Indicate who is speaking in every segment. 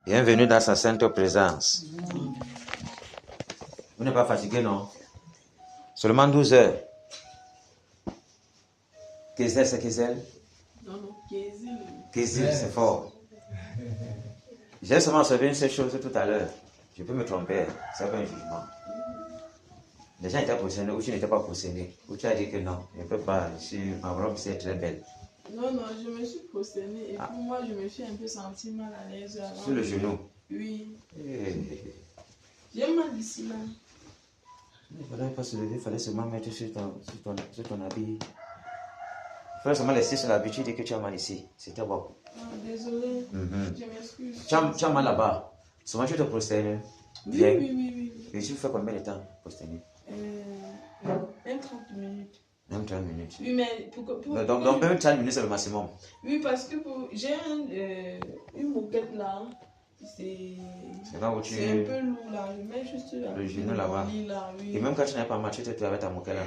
Speaker 1: Bienvenue dans sa sainte présence. Vous n'êtes pas fatigué, non? Seulement 12 heures. Kézel, c'est Kézel?
Speaker 2: Non, Kézil.
Speaker 1: Kézil, c'est fort. J'ai seulement observé une seule chose tout à l'heure. Je peux me tromper, c'est pas un jugement. Les gens étaient possédés ou tu n'étais pas possédé. Ou tu as dit que non, je ne peux pas, ma robe c'est très belle.
Speaker 2: Non, je me suis posternée et pour moi, je me suis un peu senti mal à l'aise.
Speaker 1: Sur le genou?
Speaker 2: Oui.
Speaker 1: J'ai
Speaker 2: mal ici, là.
Speaker 1: Il ne fallait pas se lever, il fallait seulement mettre sur ton habit. Il fallait seulement laisser sur l'habitude que tu as mal ici. C'était bon.
Speaker 2: Désolé, je m'excuse.
Speaker 1: Tu as mal là-bas. Souvent tu te prosternes.
Speaker 2: Oui.
Speaker 1: Et tu fais combien de temps prosterner?
Speaker 2: Même 30 minutes.
Speaker 1: Même 30 minutes.
Speaker 2: Oui, mais
Speaker 1: donc même 30 minutes c'est le maximum.
Speaker 2: Oui, parce que j'ai une moquette là. C'est
Speaker 1: là où tu...
Speaker 2: un peu lourd là. Je mets juste
Speaker 1: le genou là-bas.
Speaker 2: Oui.
Speaker 1: Et même quand tu n'as pas mal, tu te trouves avec ta moquette là,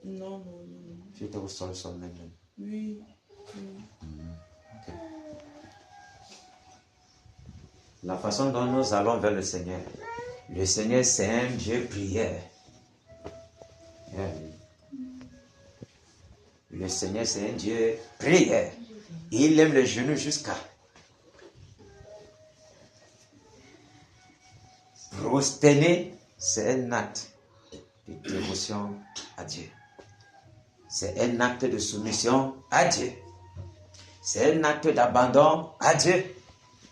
Speaker 1: non?
Speaker 2: Non.
Speaker 1: Tu étais au sol même.
Speaker 2: Oui.
Speaker 1: Okay. La façon dont nous allons vers le Seigneur. Le Seigneur, c'est un Dieu prière. Le Seigneur, c'est un Dieu prière. Il aime le genou jusqu'à prosterner. C'est un acte de dévotion à Dieu. C'est un acte de soumission à Dieu. C'est un acte d'abandon à Dieu.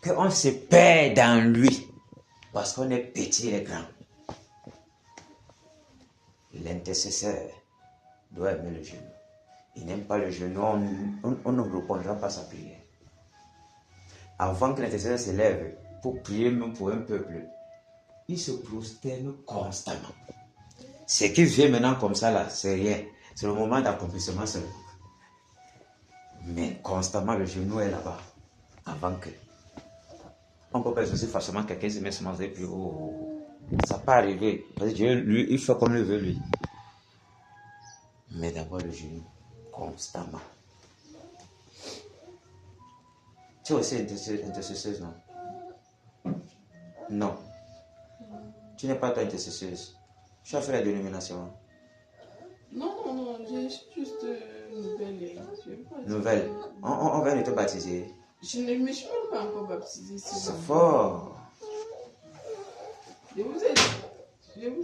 Speaker 1: Qu'on se perd dans lui. Parce qu'on est petit et grand. L'intercesseur doit aimer le genou. Il n'aime pas le genou, on ne répondra pas sa prière. Avant que l'intercesseur se lève pour prier même pour un peuple, il se prosterne constamment. Ce qui vient maintenant comme ça là, c'est rien. C'est le moment d'accomplissement seulement. Mais constamment le genou est là-bas. Avant que. On peut pas aussi facilement quelqu'un se met sur manger plus haut. Ça peut arriver. Parce que Dieu, lui, il fait comme il veut lui. Mais d'abord le genou. Constamment. Tu es aussi intercesseuse, non? Non. Tu n'es pas intercesseuse. Tu as fait la dénomination.
Speaker 2: Non, je suis juste nouvelle.
Speaker 1: Nouvelle. On vient de te baptiser.
Speaker 2: Je ne me suis même pas encore baptisée.
Speaker 1: C'est fort.
Speaker 2: Je vous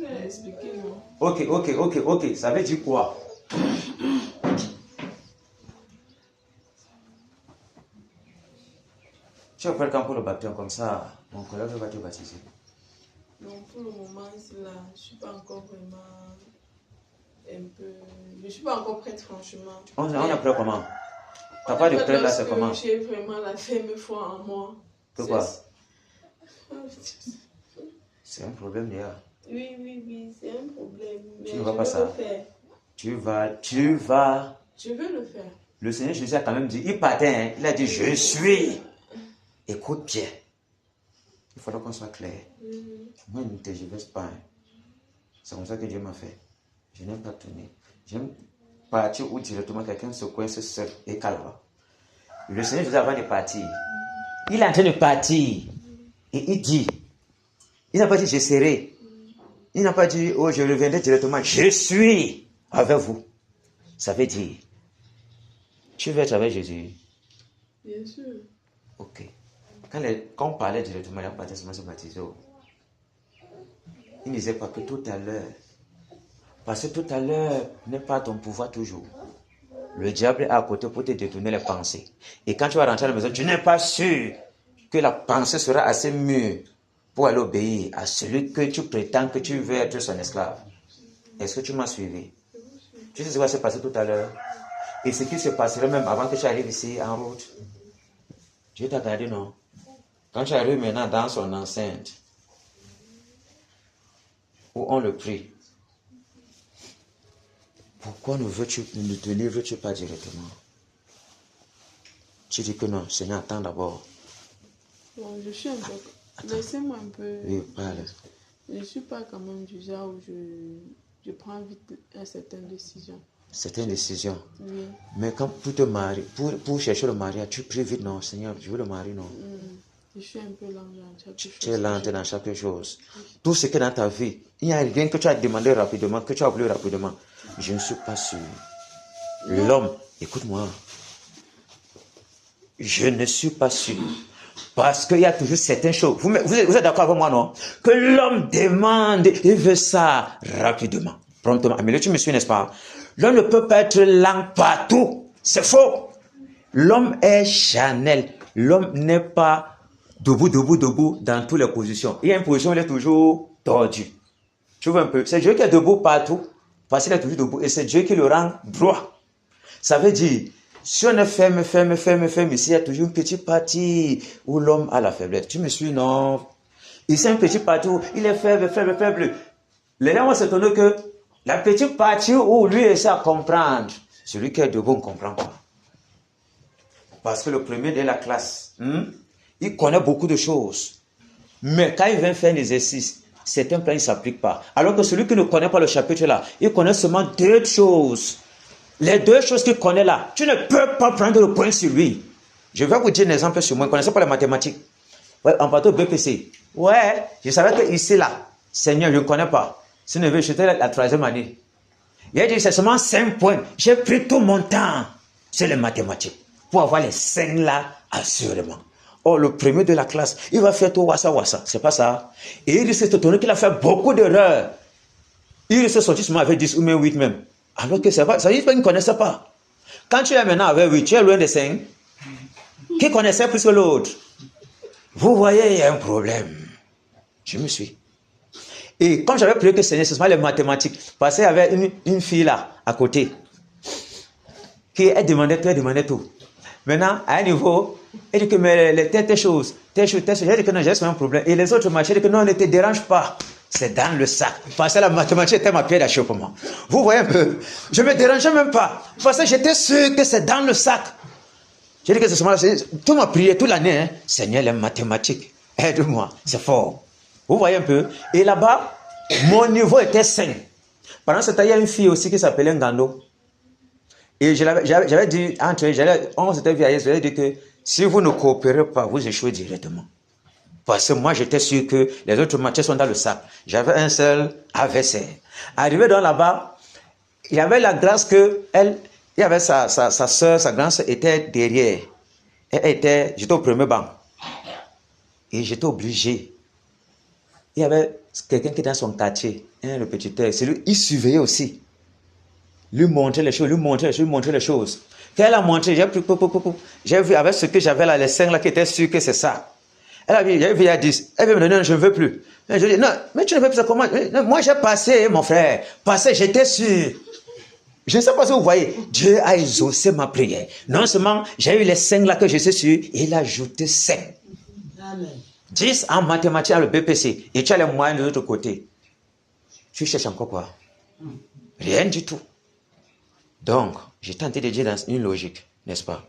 Speaker 2: ai expliqué, non?
Speaker 1: Ok. Ça veut dire quoi? Tu as pris le temps pour le baptême comme ça, mon collègue va te baptiser.
Speaker 2: Non, pour le moment, là, je ne suis pas encore vraiment un peu... Je ne suis pas encore prête, franchement.
Speaker 1: On a pris comment? T'as pas de prête là, c'est comment?
Speaker 2: J'ai vraiment la ferme foi en moi.
Speaker 1: Pourquoi? C'est un problème, Léa.
Speaker 2: Oui, c'est un problème. Mais
Speaker 1: tu ne vas pas ça. Tu vas.
Speaker 2: Je veux le faire.
Speaker 1: Le Seigneur Jésus a quand même dit, il partait, hein, il a dit, je suis. Écoute bien. Il faudra qu'on soit clair. Moi, je ne te tergiverse pas. Hein. C'est comme ça que Dieu m'a fait. Je n'aime pas tourner. J'aime partir où directement quelqu'un se coince seul et calme. Le Seigneur Jésus, avant de partir, il est en train de partir. Et il dit, il n'a pas dit je serai. Il n'a pas dit, oh, je reviendrai directement. Je suis avec vous. Ça veut dire, tu veux être avec Jésus?
Speaker 2: Bien sûr.
Speaker 1: Ok. Quand on parlait directement, il n'a pas se baptiser. Il ne disait pas que tout à l'heure. Parce que tout à l'heure n'est pas ton pouvoir toujours. Le diable est à côté pour te détourner les pensées. Et quand tu vas rentrer à la maison, tu n'es pas sûr que la pensée sera assez mûre pour aller obéir à celui que tu prétends que tu veux être son esclave. Est-ce que tu m'as suivi? Tu sais ce qui va se passer tout à l'heure? Et ce qui se passerait même avant que tu arrives ici en route. Dieu t'a gardé, non? Quand tu arrives maintenant dans son enceinte, où on le prie, pourquoi ne te livres-tu pas directement? Tu dis que non, Seigneur, attends d'abord.
Speaker 2: Bon, je suis un peu... Laissez-moi un peu...
Speaker 1: Oui, parle.
Speaker 2: Je ne suis pas quand même du genre où je prends vite certaines décisions.
Speaker 1: Certaines décisions.
Speaker 2: Oui.
Speaker 1: Mais quand pour te marier, pour chercher le mariage, tu pries vite, non, Seigneur, je veux le marier, non.
Speaker 2: Je suis un peu lente dans chaque chose.
Speaker 1: Tu es lente dans chaque chose. Tout ce qui est dans ta vie, il n'y a rien que tu as demandé rapidement, que tu as oublié rapidement. Je ne suis pas sûr. L'homme, écoute-moi. Je ne suis pas sûr. Parce qu'il y a toujours certaines choses. Vous êtes d'accord avec moi, non? Que l'homme demande, il veut ça rapidement, promptement. Mais là, tu me suis, n'est-ce pas? L'homme ne peut pas être lent partout. C'est faux. L'homme est charnel. L'homme n'est pas debout dans toutes les positions. Il y a une position, il est toujours tordu. Tu vois un peu? C'est Dieu qui est debout partout, parce qu'il est toujours debout. Et c'est Dieu qui le rend droit. Ça veut dire, si on est ferme ici, il y a toujours une petite partie où l'homme a la faiblesse. Tu me suis, non? Ici, une petite partie où il est faible. Les gens vont s'étonner que la petite partie où lui essaie à comprendre, celui qui est debout ne comprend pas. Parce que le premier de la classe, il connaît beaucoup de choses. Mais quand il vient faire un exercice, certains plans ne s'appliquent pas. Alors que celui qui ne connaît pas le chapitre là, il connaît seulement 2 choses. Les 2 choses qu'il connaît là, tu ne peux pas prendre le point sur lui. Je vais vous dire un exemple sur moi. Vous ne connaissez pas les mathématiques? Ouais, en partant au BPC. Ouais, je savais que ici là, Seigneur, je ne connais pas. Sinon, je vais jeter la 3e année. Il a dit, c'est seulement 5 points. J'ai pris tout mon temps sur les mathématiques pour avoir les 5 là, assurément. Oh, le premier de la classe, il va faire tout wassa. C'est pas ça. Et il s'est étonné qu'il a fait beaucoup d'erreurs. Il s'est sorti seulement avec 10 ou même 8 même. Alors que c'est pas, ça veut dire qu'il ne connaissait pas. Quand tu es maintenant avec 8, tu es loin de 5. Qui connaissait plus que l'autre? Vous voyez, il y a un problème. Je me suis. Et comme j'avais prié que Seigneur, c'est seulement les mathématiques. Parce qu'il y avait une fille là, à côté, qui elle demandait tout. Maintenant, à un niveau, elle dit que mais telle chose. J'ai dit que non, j'ai un problème. Et les autres machins, j'ai dit que non, ne te dérange pas. C'est dans le sac. Parce que la mathématique était ma pierre d'achoppement. Vous voyez un peu? Je ne me dérangeais même pas. Parce que j'étais sûr que c'est dans le sac. J'ai dit que c'est seulement là. Tout m'a prié toute l'année. Hein. Seigneur, les mathématiques, aide-moi. C'est fort. Vous voyez un peu? Et là-bas, mon niveau était 5. Pendant ce temps, il y a une fille aussi qui s'appelait Ngando. Et j'avais dit, on s'était vu ailleurs, j'avais dit que si vous ne coopérez pas, vous échouez directement. Parce que moi, j'étais sûr que les autres matières sont dans le sac. J'avais un seul AVC. Arrivé dans là-bas, il y avait la grâce que il y avait sa soeur, sa grande soeur était derrière. J'étais au premier banc. Et j'étais obligé. Il y avait quelqu'un qui était dans son quartier, le petit terre. C'est lui, il surveillait aussi. Lui montrer les choses, Quand elle a montré, j'ai vu avec ce que j'avais là, les 5 là, qui étaient sûrs que c'est ça. Elle a vu, j'ai vu à 10. Elle veut me donner, je ne veux plus. Je dis, non, mais tu ne veux plus ça comment? Moi, j'ai passé, mon frère. Passé, j'étais sûr. Je ne sais pas si vous voyez. Dieu a exaucé ma prière. Non seulement, j'ai eu les 5 là que je suis sûr, il a ajouté 5. Amen. 10 en mathématiques, le BPC. Et tu as les moyens de l'autre côté. Tu cherches encore quoi? Rien du tout. Donc, j'ai tenté de dire dans une logique, n'est-ce pas?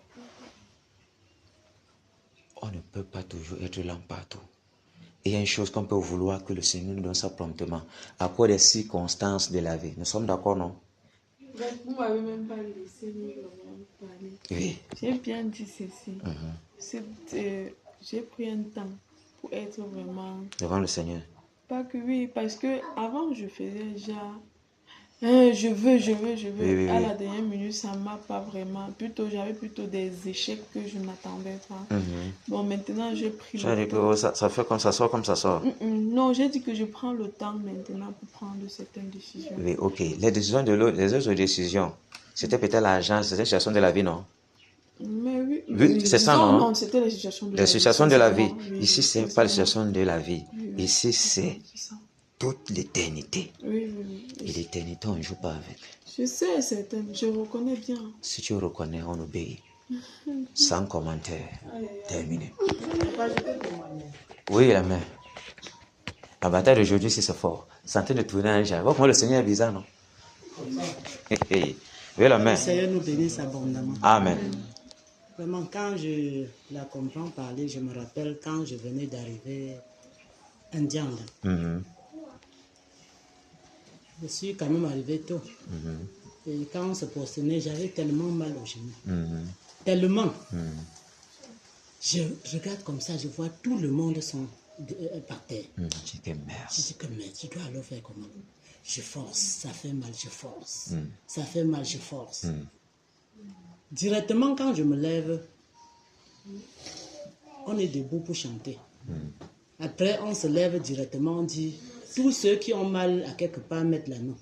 Speaker 1: On ne peut pas toujours être lent partout. Et il y a une chose qu'on peut vouloir que le Seigneur nous donne ça promptement, à cause des circonstances de la vie. Nous sommes d'accord, non?
Speaker 2: Vous ne m'avez même pas laissé parler.
Speaker 1: Oui.
Speaker 2: J'ai bien dit ceci. J'ai pris un temps pour être vraiment...
Speaker 1: Devant le Seigneur.
Speaker 2: Pas que oui, parce que avant je faisais déjà... je veux.
Speaker 1: Oui.
Speaker 2: À la dernière minute, ça ne m'a pas vraiment. J'avais plutôt des échecs que je n'attendais pas. Bon, maintenant, j'ai pris le temps.
Speaker 1: Que ça fait comme ça sort, comme ça sort.
Speaker 2: Non, j'ai dit que je prends le temps maintenant pour prendre certaines décisions.
Speaker 1: Oui, ok. Les décisions les autres décisions, c'était peut-être l'argent, c'était la situation de la vie, non?
Speaker 2: Mais oui.
Speaker 1: C'est ça, non?
Speaker 2: Non, c'était la situation de la vie.
Speaker 1: La situation de la vie.
Speaker 2: Oui,
Speaker 1: ici, c'est pas la situation de la vie.
Speaker 2: Oui,
Speaker 1: ici, c'est toute l'éternité.
Speaker 2: Oui.
Speaker 1: Et l'éternité, on ne joue pas avec.
Speaker 2: Je sais, je reconnais bien.
Speaker 1: Si tu reconnais, on obéit. Sans commentaire. Terminé. Oui, la main. La bataille d'aujourd'hui, c'est fort. C'est en train de tourner un genre. Moi, le Seigneur est bizarre, non? Oui, la main.
Speaker 3: Le Seigneur nous bénisse abondamment.
Speaker 1: Amen.
Speaker 3: Vraiment, quand je la comprends parler, je me rappelle quand je venais d'arriver indienne. Je suis quand même arrivé tôt. Et quand on se prosternait, j'avais tellement mal au genou. Tellement. Je regarde comme ça, je vois tout le monde sont par terre.
Speaker 1: Je dis que merde.
Speaker 3: Je dis que merde, je dois alors faire comment? Je force, ça fait mal, je force. Ça fait mal, je force. Directement, quand je me lève, on est debout pour chanter. Après, on se lève directement, on dit, tous ceux qui ont mal à quelque part mettent la main.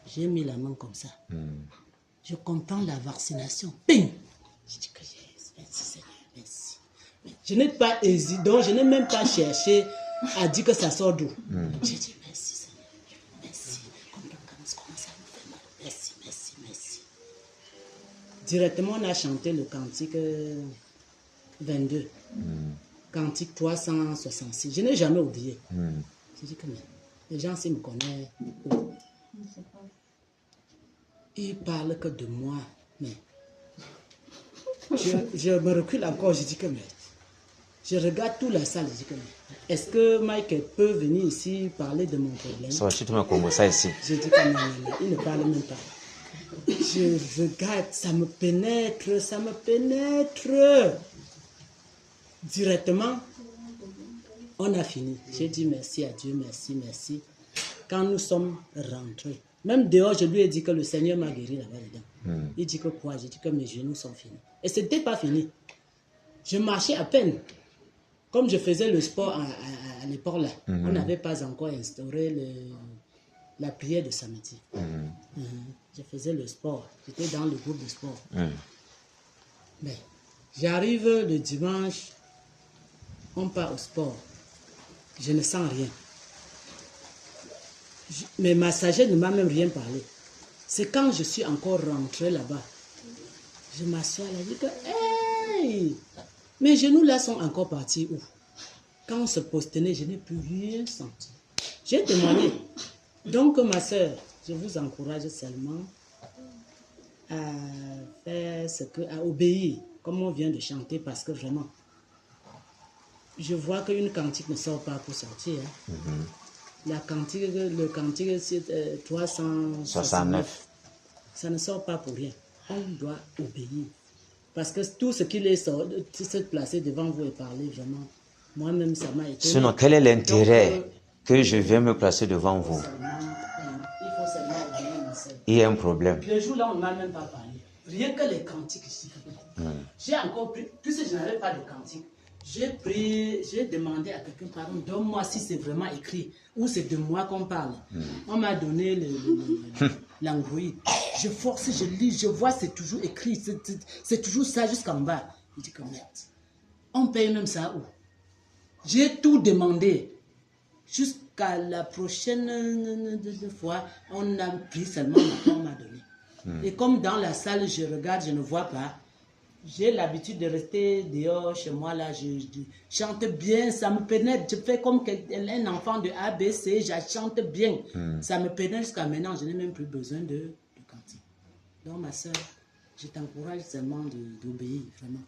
Speaker 3: J'ai mis la main comme ça. Je comprends la vaccination. Ping! Je dis que merci Seigneur, merci. Je n'ai pas hésité, donc je n'ai même pas cherché à dire que ça sort d'où. J'ai dit merci Seigneur, merci. Comment ça me fait mal. Merci, merci, merci. Directement, on a chanté le cantique 22. Cantique 366. Je n'ai jamais oublié. J'ai dit que les gens, s'ils me connaissent, ils parlent que de moi. Mais je me recule encore, je dis que mais. Je regarde toute la salle, je dis que mais. Est-ce que Mike peut venir ici parler de mon problème?
Speaker 1: Ça va, tu te mets comme ça ici.
Speaker 3: Je dis que non, il ne parle même pas. Je regarde, ça me pénètre, ça me pénètre. Directement, on a fini. J'ai dit merci à Dieu, merci, merci. Quand nous sommes rentrés, même dehors, je lui ai dit que le Seigneur m'a guéri là-bas dedans. Il dit que quoi? J'ai dit que mes genoux sont finis. Et ce n'était pas fini. Je marchais à peine. Comme je faisais le sport à l'époque là, on n'avait pas encore instauré la prière de samedi. Je faisais le sport. J'étais dans le groupe de sport. Mais j'arrive le dimanche, on part au sport. Je ne sens rien. Mais ma sagesse ne m'a même rien parlé. C'est quand je suis encore rentré là-bas, je m'assois là, je dis que, hey, mes genoux là sont encore partis où? Quand on se postennait, je n'ai plus rien senti. J'ai témoigné. Donc, ma soeur, je vous encourage seulement à faire à obéir, comme on vient de chanter, parce que vraiment, je vois qu'une cantique ne sort pas pour sortir. Le cantique, c'est 369. Ça ne sort pas pour rien. On doit obéir. Parce que tout ce qu'il est se placer devant vous et parler, vraiment, moi-même, ça m'a été...
Speaker 1: Sinon, quel est l'intérêt que je viens me placer devant vous?
Speaker 3: Il faut seulement obéir, ma soeur.
Speaker 1: Il y a un problème.
Speaker 3: Le jour là, on ne m'a même pas parlé. Rien que les cantiques ici. J'ai encore pris, puisque je n'avais pas de cantique, j'ai demandé à quelqu'un, pardon, donne-moi si c'est vraiment écrit, ou c'est de moi qu'on parle. On m'a donné l'Android. Je force, je lis, je vois, c'est toujours écrit, c'est toujours ça jusqu'en bas. Je dis que merde. On paye même ça où? J'ai tout demandé. Jusqu'à la prochaine fois, on a pris seulement ce qu'on m'a donné. Et comme dans la salle, je regarde, je ne vois pas. J'ai l'habitude de rester dehors chez moi, là, je chante bien, ça me pénètre. Je fais comme un enfant de ABC, je chante bien. Ça me pénètre jusqu'à maintenant, je n'ai même plus besoin de cantique. Donc, ma soeur, je t'encourage seulement d'obéir, vraiment.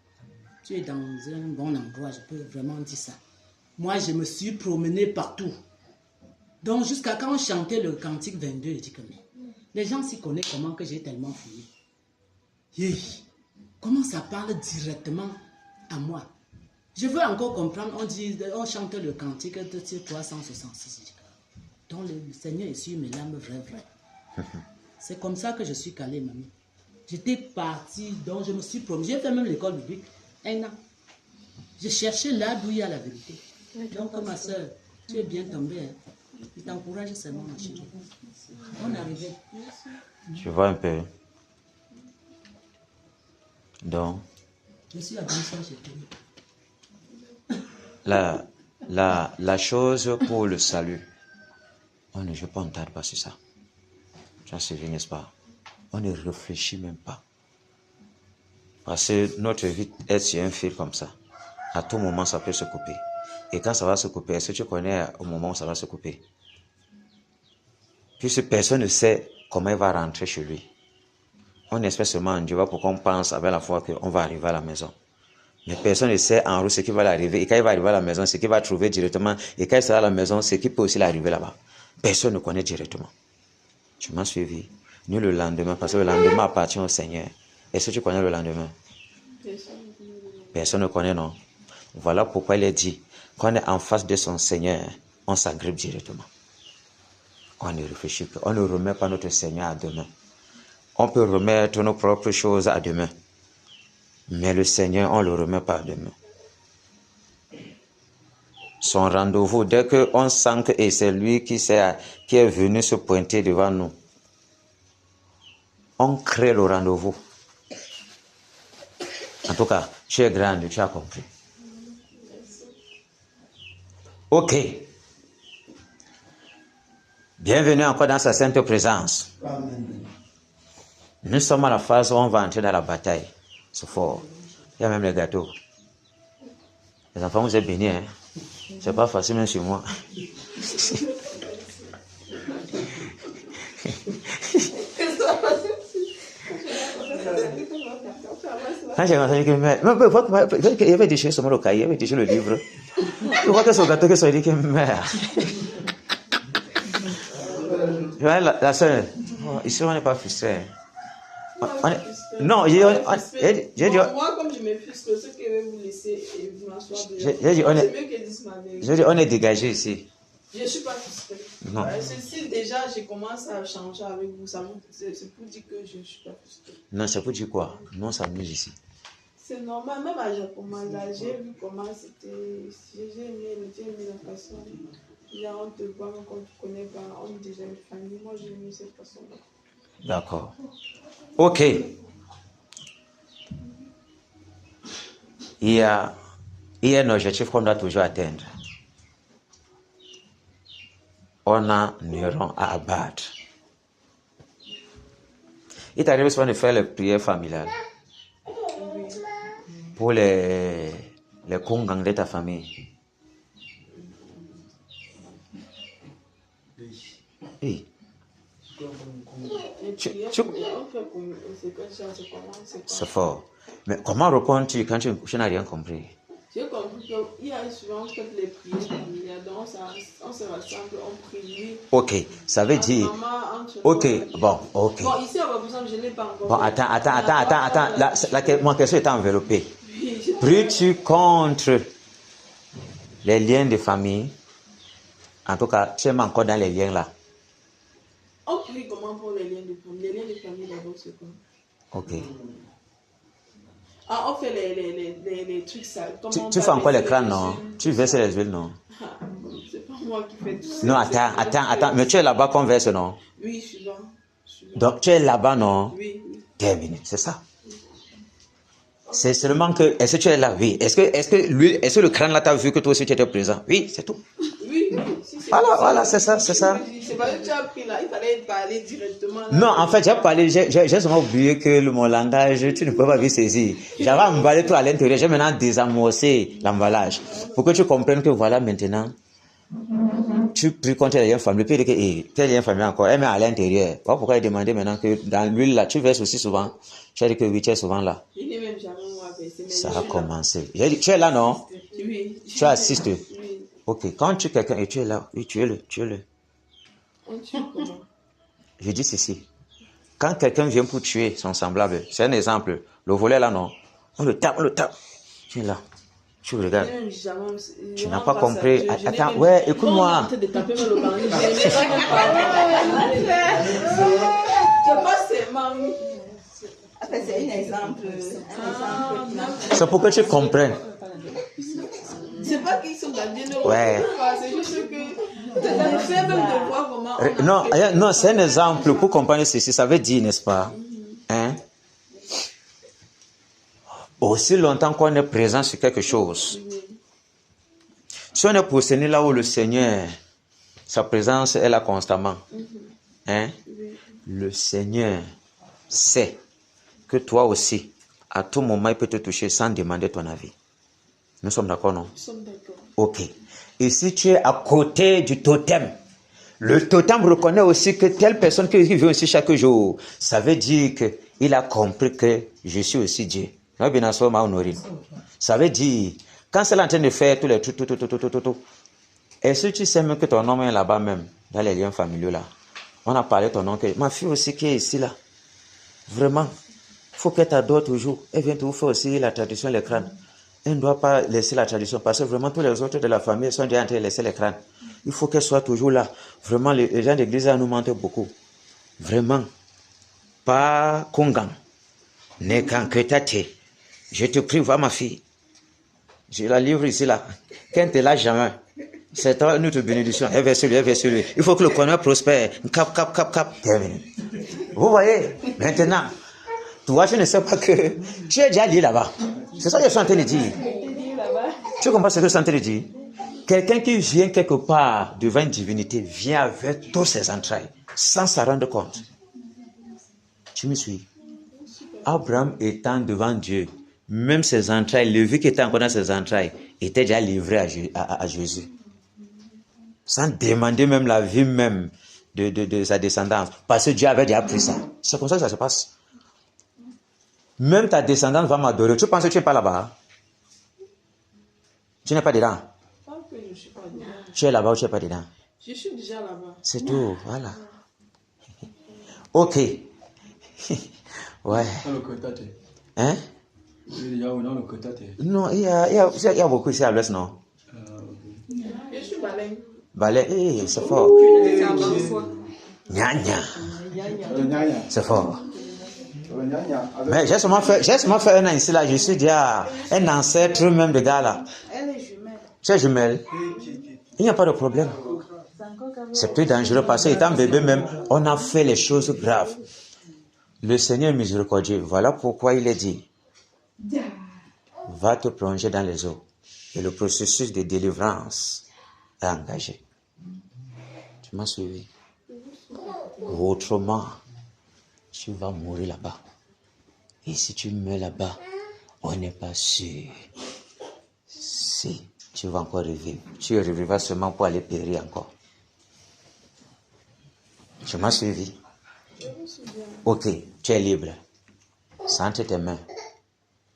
Speaker 3: Tu es dans un bon endroit, je peux vraiment dire ça. Moi, je me suis promenée partout. Donc, jusqu'à quand on chantait le cantique 22, je dis que les gens s'y connaissent comment que j'ai tellement fouillé. Comment ça parle directement à moi? Je veux encore comprendre, on chante le cantique de 366. Donc le Seigneur essuie mes larmes vraies. C'est comme ça que je suis calée, mamie. J'étais partie, donc je me suis promis. J'ai fait même l'école biblique, 1 an. J'ai cherché là d'où il y a la vérité. Donc ma soeur, tu es bien tombée. Hein. Je t'encourage seulement, ma chérie. On est arrivé.
Speaker 1: Tu vois un peu. Donc,
Speaker 3: je suis à
Speaker 1: la chose pour le salut, on ne joue pas en tête pas sur ça. Tu as suivi, n'est-ce pas? On ne réfléchit même pas. Parce que notre vie est sur un fil comme ça. À tout moment, ça peut se couper. Et quand ça va se couper, est-ce que tu connais au moment où ça va se couper? Puisque personne ne sait comment il va rentrer chez lui. On espère seulement en Dieu pour qu'on pense avec la foi qu'on va arriver à la maison. Mais personne ne sait en route ce qui va l'arriver. Et quand il va arriver à la maison, ce qu'il va trouver directement. Et quand il sera à la maison, ce qui peut aussi l'arriver là-bas. Personne ne connaît directement. Tu m'as suivi. Nous le lendemain, parce que le lendemain appartient au Seigneur. Est-ce que tu connais le lendemain? Personne ne connaît, non? Voilà pourquoi il est dit, quand on est en face de son Seigneur, on s'agrippe directement. On ne réfléchit pas. On ne remet pas notre Seigneur à demain. On peut remettre nos propres choses à demain. Mais le Seigneur, on ne le remet pas à demain. Son rendez-vous, dès qu'on sent que c'est lui qui est venu se pointer devant nous, on crée le rendez-vous. En tout cas, tu es grande, tu as compris. Ok. Bienvenue encore dans sa sainte présence.
Speaker 4: Amen.
Speaker 1: Nous sommes à la phase où on va entrer dans la bataille. C'est fort. Il y a même les gâteaux. Les enfants, vous êtes bénis, hein? C'est pas facile même chez moi. Quand j'ai entendu que il avait déchiré seulement le cahier, il avait déchiré le livre. Je vois que c'est au gâteau que ça dit que mère. La soeur, ici on n'est pas frustré. Non, j'ai dit.
Speaker 2: Moi, comme je me frustre, ceux qui veulent vous laisser m'asseoir
Speaker 1: on est dégagé ici.
Speaker 2: Je ne suis pas frustrée.
Speaker 1: Non.
Speaker 2: Si déjà je commence à changer avec vous, c'est pour dire que je ne suis pas frustrée.
Speaker 1: Non, c'est pour dire quoi? Non, ça s'amuse ici.
Speaker 2: C'est normal, même à Japon, là, j'ai vu comment c'était. J'ai aimé la façon. Là, on te voit, quand tu ne connais pas, on est déjà une famille. Moi, j'ai aimé cette façon-là.
Speaker 1: D'accord. Ok. Il y a un objectif qu'on doit toujours atteindre. On a Néron à abattre. Il t'arrive souvent de faire les prières familiales pour les Kongang de ta famille. Oui. C'est fort. Mais comment réponds-tu quand tu n'as rien compris?
Speaker 2: J'ai compris qu'il y a souvent les prières familiales, donc on se rassemble, on prie.
Speaker 1: Ok, ça veut dire. Ok, bon, ok.
Speaker 2: Bon, ici, par exemple, je n'ai pas encore.
Speaker 1: Bon, attends. Mon question est enveloppée. Pries-tu contre les liens de famille? En tout cas, tu es encore dans les liens là.
Speaker 2: On prie comment pour les liens de famille? Les liens de famille d'abord, c'est quoi?
Speaker 1: Ok.
Speaker 2: Ah, on fait les trucs ça.
Speaker 1: Tu fais encore les crânes, non? Tu verses les huiles, non?
Speaker 2: C'est pas moi qui fais tout ça.
Speaker 1: Non, attends. Mais tu es là-bas qu'on verse, non?
Speaker 2: Oui, je suis là.
Speaker 1: Donc, tu es là-bas, non?
Speaker 2: Oui.
Speaker 1: Terminé, c'est ça. C'est seulement que, est-ce que tu es là? Oui. Est-ce que le crâne là t'a vu que toi aussi tu étais présent? Oui, c'est tout.
Speaker 2: Oui.
Speaker 1: Voilà, c'est ça.
Speaker 2: C'est pas que tu as pris là, il fallait parler directement. Là.
Speaker 1: Non, en fait, j'ai seulement oublié que mon langage, tu ne peux pas vite saisir. J'avais emballé tout à l'intérieur, j'ai maintenant désamorcé l'emballage. Pour que tu comprennes que voilà, maintenant, tu pries contre les liens familiaux, puis il dit que tes liens familiaux encore, elle met à l'intérieur. Voilà pourquoi il demandait maintenant que dans l'huile là, tu verses aussi souvent. Tu as dit que oui, tu es souvent là.
Speaker 2: Il n'est même jamais moi versé.
Speaker 1: Ça a commencé. J'ai dit, tu es là, non?
Speaker 2: Oui.
Speaker 1: Tu assistes.
Speaker 2: Oui.
Speaker 1: Ok, quand tu es quelqu'un et tu es là, oui, tu es le.
Speaker 2: On tue comment?
Speaker 1: Je dis ceci. Quand quelqu'un vient pour tuer son semblable, c'est un exemple. Le volet là, non? On le tape. Tu es là. Tu regardes. Tu n'as pas compris. Attends, ouais, écoute-moi.
Speaker 2: Je pense que c'est maman.
Speaker 5: C'est un exemple.
Speaker 1: C'est pour que tu comprennes.
Speaker 2: C'est pas qu'ils sont dans
Speaker 1: Ouais.
Speaker 2: c'est juste que le fait même de voir comment
Speaker 1: Non, c'est un exemple pour comprendre ceci. Ça veut dire, n'est-ce pas? Hein? Aussi longtemps qu'on est présent sur quelque chose. Si on est positionné là où le Seigneur, sa présence est là constamment. Hein? Le Seigneur sait que toi aussi, à tout moment, il peut te toucher sans demander ton avis. Nous sommes d'accord, non?
Speaker 2: Nous sommes d'accord.
Speaker 1: Ok. Et si tu es à côté du totem, le totem reconnaît aussi que telle personne qui vient aussi chaque jour, ça veut dire qu'il a compris que je suis aussi Dieu. Ça veut dire, quand c'est en train de faire tous les tout, est-ce que tu sais même que ton nom est là-bas même, dans les liens familiaux là? On a parlé de ton nom, que ma fille aussi qui est ici là. Vraiment, il faut qu'elle t'adore toujours. Elle vient toujours faire aussi la tradition, les crânes. Elle ne doit pas laisser la tradition parce que vraiment tous les autres de la famille sont déjà en train de laisser les crânes. Il faut qu'elle soit toujours là. Vraiment, les gens d'église nous mentent beaucoup. Vraiment. Pas Kongan. Ne quand que tate. Je te prie, vois ma fille. Je la livre ici là. Quand tu l'as jamais. C'est toi notre bénédiction. Elle va sur lui, elle va sur lui. Il faut que le connaît prospère. Cap, cap, cap, cap. Terminé. Vous voyez, maintenant, toi, je ne sais pas que tu es déjà allé là-bas. C'est ça que je suis en train de dire. Tu comprends ce que je suis en train de dire? Quelqu'un qui vient quelque part devant une divinité vient avec tous ses entrailles, sans s'en rendre compte. Tu me suis? Abraham étant devant Dieu, même ses entrailles, le vie qui était encore dans ses entrailles, était déjà livré à Jésus. Sans demander même la vie même de sa descendance. Parce que Dieu avait déjà pris ça. C'est comme ça que ça se passe. Même ta descendance va m'adorer. Tu penses que tu n'es pas là-bas? Tu n'es pas dedans?
Speaker 2: Que je suis pas dedans.
Speaker 1: Tu es là-bas ou tu n'es pas dedans?
Speaker 2: Je suis déjà là-bas.
Speaker 1: C'est tout, voilà. Ok. Ouais. Hein? Non, il y a beaucoup ici à l'ouest, non?
Speaker 2: Je suis baleine.
Speaker 1: Balai, c'est fort. Nya. C'est fort. Mais j'ai seulement fait un an ici, là. Je suis déjà un ancêtre même de gars, là.
Speaker 5: Elle est jumelle.
Speaker 1: Tu es jumelle? Il n'y a pas de problème. C'est plus dangereux parce qu'étant bébé même, on a fait les choses graves. Le Seigneur est miséricordieux. Voilà pourquoi il est dit, va te plonger dans les eaux. Et le processus de délivrance est engagé. Tu m'as suivi? Autrement, tu vas mourir là-bas. Et si tu meurs là-bas, on n'est pas sûr. Si tu vas encore revivre, tu revivras seulement pour aller périr encore. Tu m'as suivi? Ok, tu es libre. Sente tes mains.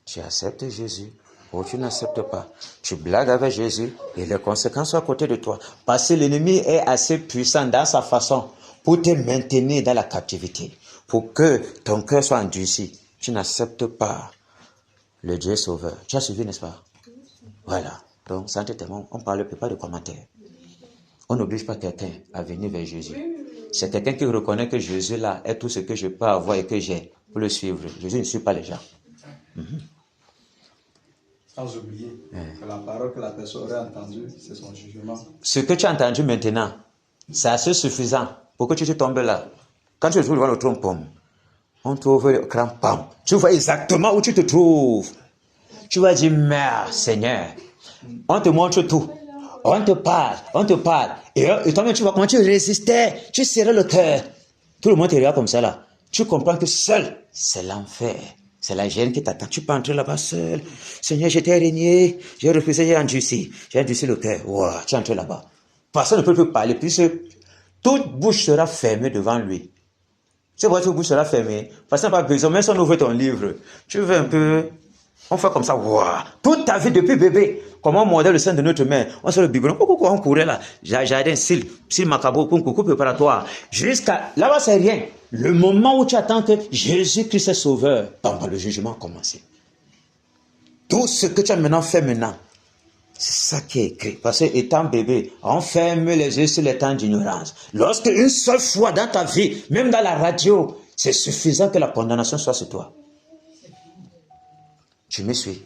Speaker 1: Tu acceptes Jésus ou tu n'acceptes pas. Tu blagues avec Jésus et les conséquences sont à côté de toi. Parce que l'ennemi est assez puissant dans sa façon pour te maintenir dans la captivité. Pour que ton cœur soit endurci. Tu n'acceptes pas le Dieu sauveur. Tu as suivi, n'est-ce pas? Voilà. Donc, sente tes mains. On ne parle pas de commentaires. On n'oblige pas quelqu'un à venir vers Jésus. C'est quelqu'un qui reconnaît que Jésus là est tout ce que je peux avoir et que j'ai pour le suivre. Jésus ne suit pas les gens.
Speaker 4: Sans oublier que la parole que la personne aurait entendue, c'est son jugement.
Speaker 1: Ce que tu as entendu maintenant, c'est assez suffisant pour que tu te tombes là. Quand tu te trouves devant le trône, on trouve le crampon. Tu vois exactement où tu te trouves. Tu vas dire, merde, Seigneur, on te montre tout. On te parle. Et toi-même, tu vois comment tu résistais. Tu serrais le cœur. Tout le monde te regarde comme ça là. Tu comprends que seul, c'est l'enfer. C'est la gêne qui t'attend. Tu peux entrer là-bas seul. Seigneur, j'étais régné. J'ai refusé, j'ai endurci le cœur. Wow, tu entres là-bas. Personne ne peut plus parler puisque toute bouche sera fermée devant lui. Tu vois, toute bouche sera fermée. Parce que tu n'as pas besoin. Même si on ouvre ton livre, tu veux un peu... On fait comme ça, wow. Toute ta vie depuis bébé, comment on mordait le sein de notre mère, on sort le biberon, on courait là, jardin, s'il macabo, coucou préparatoire, jusqu'à, là-bas c'est rien. Le moment où tu attends que Jésus-Christ est sauveur, le jugement a commencé. Tout ce que tu as maintenant fait maintenant, c'est ça qui est écrit. Parce que étant bébé, on ferme les yeux sur les temps d'ignorance. Lorsque une seule fois dans ta vie, même dans la radio, c'est suffisant que la condamnation soit sur toi. Tu me suis.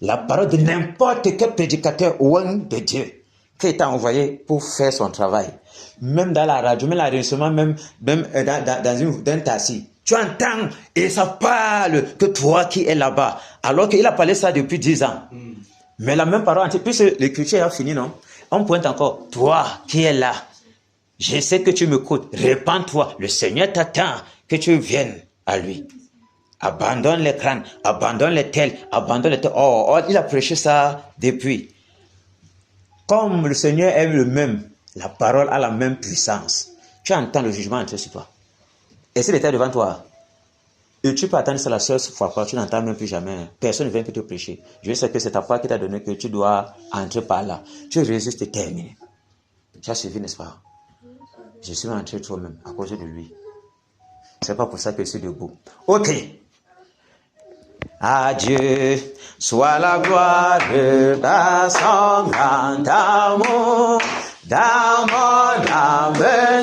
Speaker 1: La parole de n'importe quel prédicateur ou un de Dieu qui t'a envoyé pour faire son travail. Même dans la radio, même l'enregistrement, même dans un taxi. Tu entends et ça parle que toi qui es là-bas. Alors qu'il a parlé ça depuis 10 ans. Mais la même parole, puisque l'écriture a fini, non? On pointe encore. Toi qui es là. Je sais que tu m'écoutes. Répands-toi. Le Seigneur t'attend que tu viennes à lui. Abandonne les crânes, abandonne les tels, abandonne les tels. Oh, il a prêché ça depuis. Comme le Seigneur est le même, la parole a la même puissance. Tu entends le jugement entrer sur toi. Et s'il était devant toi, et tu peux attendre ça la seule fois, tu n'entends même plus jamais. Personne ne vient que te prêcher. Je sais que c'est ta foi qui t'a donné que tu dois entrer par là. Tu résistes et terminer. Tu as suivi, n'est-ce pas? Je suis entré toi-même à cause de lui. C'est pas pour ça que je suis debout. Ok. À Dieu soit la gloire dans son grand amour. Dans mon âme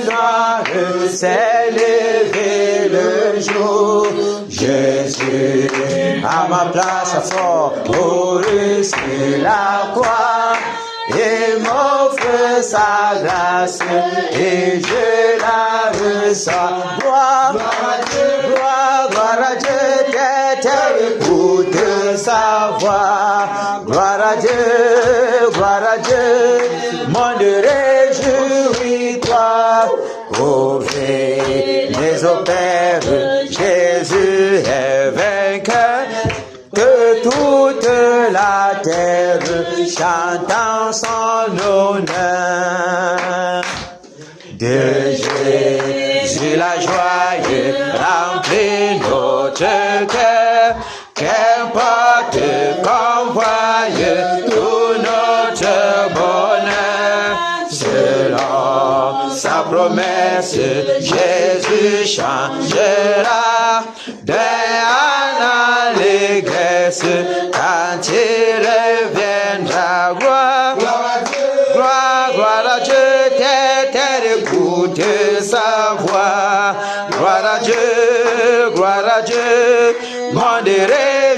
Speaker 1: noire s'est levé le jour. Jésus à ma place fort pour sur la croix. Il m'offre sa grâce et je la reçois. Gloire à Dieu, gloire à Dieu, terre écoute sa voix. Gloire à Dieu, monde réjouis-toi. Ô les opères, Jésus est vainqueur. Que toute la terre chante en son honneur. De Jésus la joie remplit notre cœur. Qu'importe qu'on voie tout notre bonheur. Selon sa promesse, Jésus changera d'un allégresse quand il reviendra. Gloire à Dieu, terre écoute sa voix. Gloire à Dieu, monde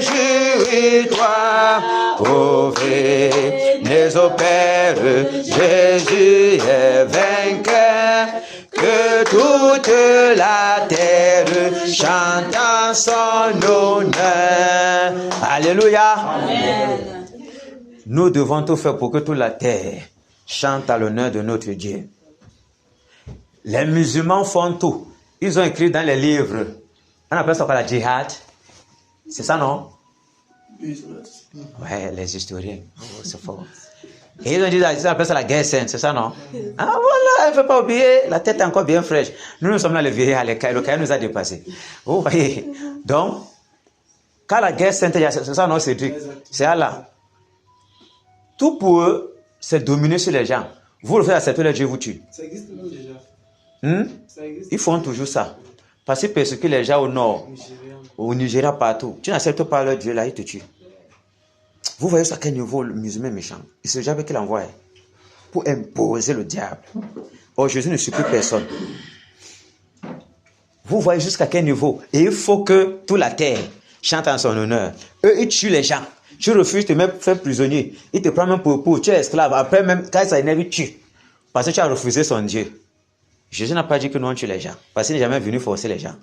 Speaker 1: réjouis-toi. Pauvres aux pères, Jésus est vainqueur. Que toute la terre chante en son honneur. Alléluia.
Speaker 5: Amen.
Speaker 1: Nous devons tout faire pour que toute la terre chante à l'honneur de notre Dieu. Les musulmans font tout. Ils ont écrit dans les livres. On appelle ça quoi, la djihad? C'est ça, non? Ouais, les historiens. Oh, c'est fort. Et ils ont dit, ils appellent ça la guerre sainte, c'est ça, non? Ah voilà, il ne faut pas oublier, la tête est encore bien fraîche. Nous sommes là, les vieillards à l'écaille, le cahier nous a dépassés. Vous voyez? Donc, quand la guerre sainte, c'est ça, non, Cédric? C'est Allah. Tout pour eux, c'est dominer sur les gens. Vous le faites accepter, le Dieu vous tue.
Speaker 6: Ça existe même déjà. Ça existe.
Speaker 1: Ils font toujours ça. Parce qu'ils persécutent les gens au nord, au Nigeria, partout. Tu n'acceptes pas leur Dieu, là, il te tue. Vous voyez à quel niveau le musulman est méchant. Il ne sait jamais qu'il envoie pour imposer le diable. Or, Jésus ne supplie personne. Vous voyez jusqu'à quel niveau. Et il faut que toute la terre chante en son honneur. Eux, ils tuent les gens. Tu refuses de te faire prisonnier. Ils te prennent même pour tu es esclave. Après, même quand ça énerve, ils tuent. Parce que tu as refusé son Dieu. Jésus n'a pas dit que nous on tue les gens. Parce qu'il n'est jamais venu forcer les gens.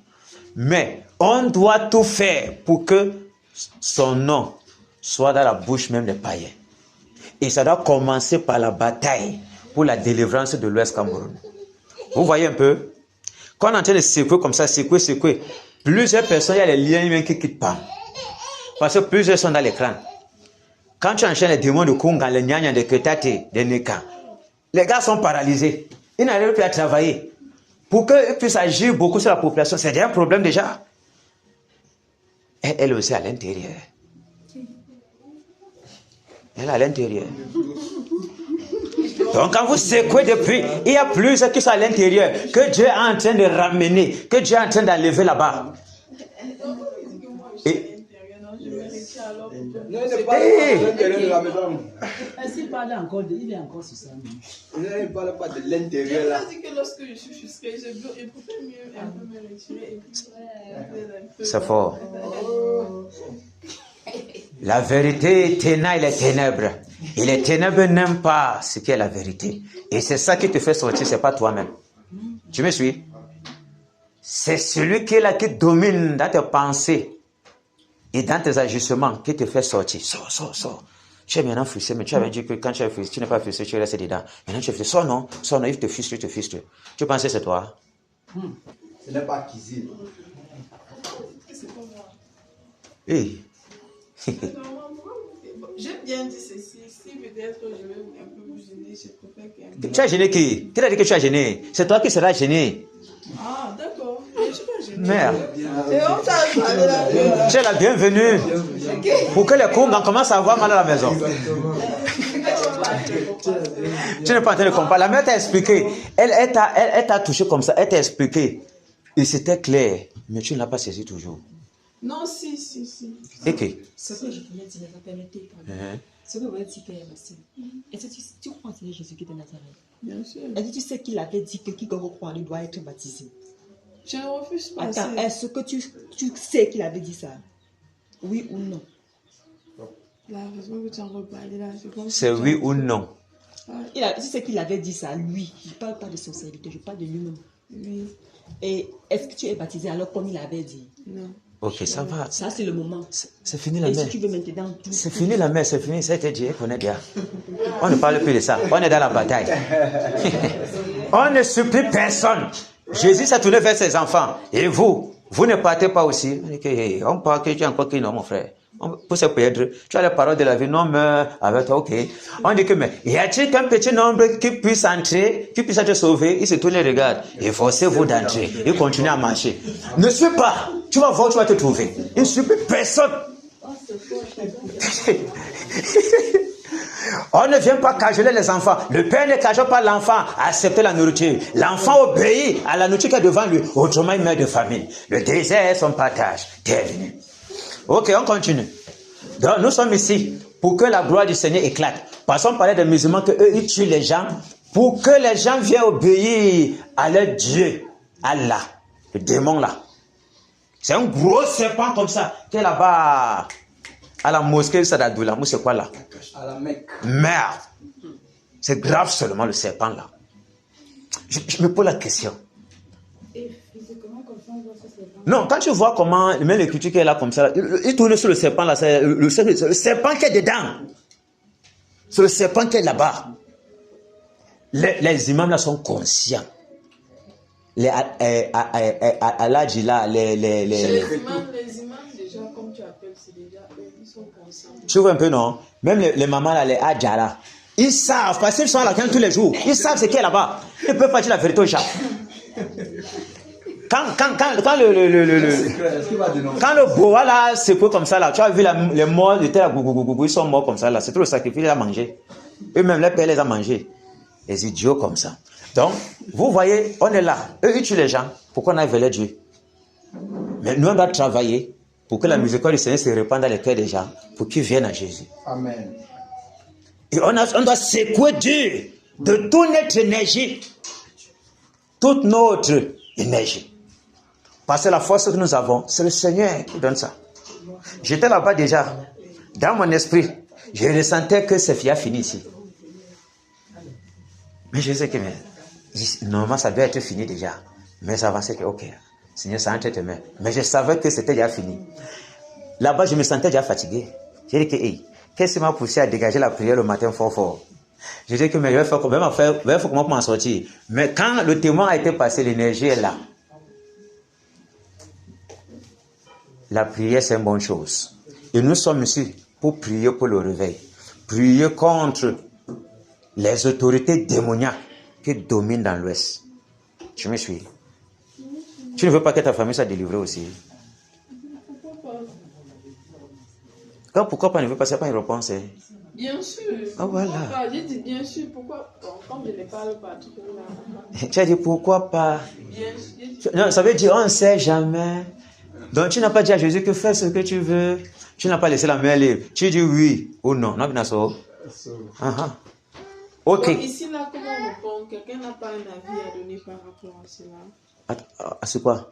Speaker 1: Mais on doit tout faire pour que son nom soit dans la bouche même des païens. Et ça doit commencer par la bataille pour la délivrance de l'Ouest Cameroun. Vous voyez un peu? Quand on est en train de secouer comme ça, secouer, plusieurs personnes, il y a les liens humains qui ne quittent pas. Parce que plusieurs sont dans l'écran. Quand tu enchaînes les démons de Kunga, les Nyanya, de Ketate, des Neka, les gars sont paralysés. Ils n'arrivent plus à travailler. Pour qu'ils puissent agir beaucoup sur la population, c'est déjà un problème déjà. Et elle aussi à l'intérieur. Elle est à l'intérieur. Donc quand vous secouez depuis, il y a plusieurs qui sont à l'intérieur, que Dieu est en train de ramener, que Dieu est en train d'enlever là-bas. Et
Speaker 6: Non, il n'est pas à l'intérieur de la maison.
Speaker 3: S'il parle encore, il est encore sur ça.
Speaker 6: Il ne parle pas de l'intérieur là.
Speaker 2: Je dis que lorsque je suis frustrée, je préfère mieux un peu me retirer et puis
Speaker 1: c'est fort. La vérité ténaille les ténèbres. Et les ténèbres n'aiment pas ce qui est la vérité. Et c'est ça qui te fait sortir, c'est pas toi-même. Tu me suis? C'est celui qui est là, qui domine dans tes pensées et dans tes agissements, qui te fait sortir. Sors. Tu es maintenant frustré, mais tu avais dit que quand tu es frustré, tu n'es pas frustré, tu restes dedans. Maintenant tu es frustré. Sors non, il te frustre. Tu pensais que c'est toi?
Speaker 6: Ce n'est pas acquis.
Speaker 2: c'est pas moi.
Speaker 1: Hey.
Speaker 2: J'ai bien dit ceci, si peut-être je vais un peu vous gêner, je préfère qu'un peu...
Speaker 1: Tu as gêné qui? Qui t'a dit que tu as gêné? C'est toi qui seras gêné.
Speaker 2: Ah, d'accord. Mais je suis pas gênée.
Speaker 1: Merde.
Speaker 2: Et on t'a parlé là.
Speaker 1: Tu es la bienvenue. Pour que les Kongs commencent à avoir mal à la maison. Tu n'es pas en train de comprendre. La mère t'a expliqué. Elle t'a touché comme ça. Elle t'a expliqué. Et c'était clair. Mais tu ne l'as pas saisi toujours.
Speaker 2: Non, si.
Speaker 1: Et que
Speaker 7: Ce que je voulais dire, permettez, pardon. Ce que je voulais dire, Père Massime. Est-ce que tu crois en Seigneur Jésus-Christ de Nazareth?
Speaker 2: Bien sûr.
Speaker 7: Est-ce que tu sais qu'il avait dit que quiconque croit en lui doit être baptisé?
Speaker 2: Je ne refuse pas.
Speaker 7: Attends, est-ce que tu sais qu'il avait dit ça? Oui ou non?
Speaker 2: La raison que tu en reparles là, c'est comme
Speaker 1: c'est oui ou non?
Speaker 7: Tu sais qu'il avait dit ça, lui. Je ne parle pas de son serviteur, je parle de lui-même.
Speaker 2: Oui.
Speaker 7: Et est-ce que tu es baptisé alors comme il avait dit?
Speaker 2: Non.
Speaker 1: Ok, ça va.
Speaker 7: Ça, c'est le moment.
Speaker 1: C'est fini la
Speaker 7: Et
Speaker 1: mère.
Speaker 7: si tu veux maintenant tout.
Speaker 1: C'est fini la mère, c'est fini. Ça a été dit, on est bien. On ne parle plus de ça. On est dans la bataille. On ne supplie personne. Jésus s'est tourné vers ses enfants. Et vous ne partez pas aussi. On parle que tu es encore qui non, mon frère. Pour se perdre, tu as les paroles de la vie, non, mais avec toi, ok. On dit que, mais y a-t-il qu'un petit nombre qui puisse entrer, qui puisse être sauvé? Il se tourne et regarde. Et forcez-vous d'entrer. Et continuez à marcher. Ne suis pas. Tu vas voir, tu vas te trouver. Il ne supplie personne. On ne vient pas cajoler les enfants. Le père ne cajole pas l'enfant à accepter la nourriture. L'enfant obéit à la nourriture qui est devant lui. Autrement, il meurt de famine. Le désert est son partage. Terminé. Ok, on continue. Donc, nous sommes ici pour que la gloire du Seigneur éclate. Parce qu'on parlait des musulmans qu'eux, ils tuent les gens pour que les gens viennent obéir à leur Dieu, Allah, le démon là. C'est un gros serpent comme ça qui est là-bas à la mosquée de Sadadoula. Moi, c'est quoi là?
Speaker 4: À la Mecque.
Speaker 1: Merde. C'est grave seulement le serpent là. Je me pose la question.
Speaker 2: Et physiquement, comme ça, on voit ce serpent.
Speaker 1: Non, quand tu vois comment, même l'écriture qui est là comme ça, il tourne sur le serpent là, c'est le serpent qui est dedans. C'est le serpent qui est là-bas. Les imams là sont conscients. Allah dit là, les
Speaker 2: imams, déjà, comme tu appelles, c'est déjà eux, ils sont conscients.
Speaker 1: Tu vois un peu, non? Même les mamans là, les adja là, ils savent, parce qu'ils sont à la canne tous les jours. Ils savent ce qui est là-bas. Ils peuvent pas dire la vérité aux gens. Quand le boa là se peut comme ça là, tu as vu les morts, ils sont morts comme ça là, c'est trop le sacrifice à manger. Eux-mêmes, les pères les ont mangés. Les idiots comme ça. Donc, vous voyez, on est là. Eux, ils tuent les gens. Pourquoi on a veillé Dieu? Mais nous, on doit travailler pour que la miséricorde du Seigneur se répande dans les cœurs des gens, pour qu'ils viennent à Jésus.
Speaker 4: Amen.
Speaker 1: Et on doit secouer Dieu de toute notre énergie. Toute notre énergie. Parce que la force que nous avons, c'est le Seigneur qui donne ça. J'étais là-bas déjà. Dans mon esprit, je ressentais que c'est fini ici. Mais je sais que normalement ça doit être fini déjà. Mais ça avançait que ok, Seigneur, ça entre tes mains. Mais je savais que c'était déjà fini. Là-bas, je me sentais déjà fatigué. J'ai dit que hey, qu'est-ce qui m'a poussé à dégager la prière le matin fort? Je dis que mais il va faire comment m'en sortir. Mais quand le témoin a été passé, l'énergie est là. La prière, c'est une bonne chose. Et nous sommes ici pour prier pour le réveil. Prier contre les autorités démoniaques qui dominent dans l'Ouest. Tu me suis? Tu ne veux pas que ta famille soit délivrée aussi? Quand pourquoi pas ne veut pas, c'est pas une réponse. Hein?
Speaker 2: Bien sûr.
Speaker 1: Ah voilà.
Speaker 2: J'ai dit bien sûr, pourquoi? Bon, comme je ne parle pas trop là.
Speaker 1: Tu as dit pourquoi pas?
Speaker 2: Bien sûr.
Speaker 1: Non, ça veut dire on ne sait jamais. Donc tu n'as pas dit à Jésus que fais ce que tu veux. Tu n'as pas laissé la main libre. Tu dis oui ou non. Non, bien sûr. Ok.
Speaker 2: Donc, ici, là, comment on répond? Quelqu'un n'a pas un avis à donner par rapport à cela?
Speaker 1: C'est quoi?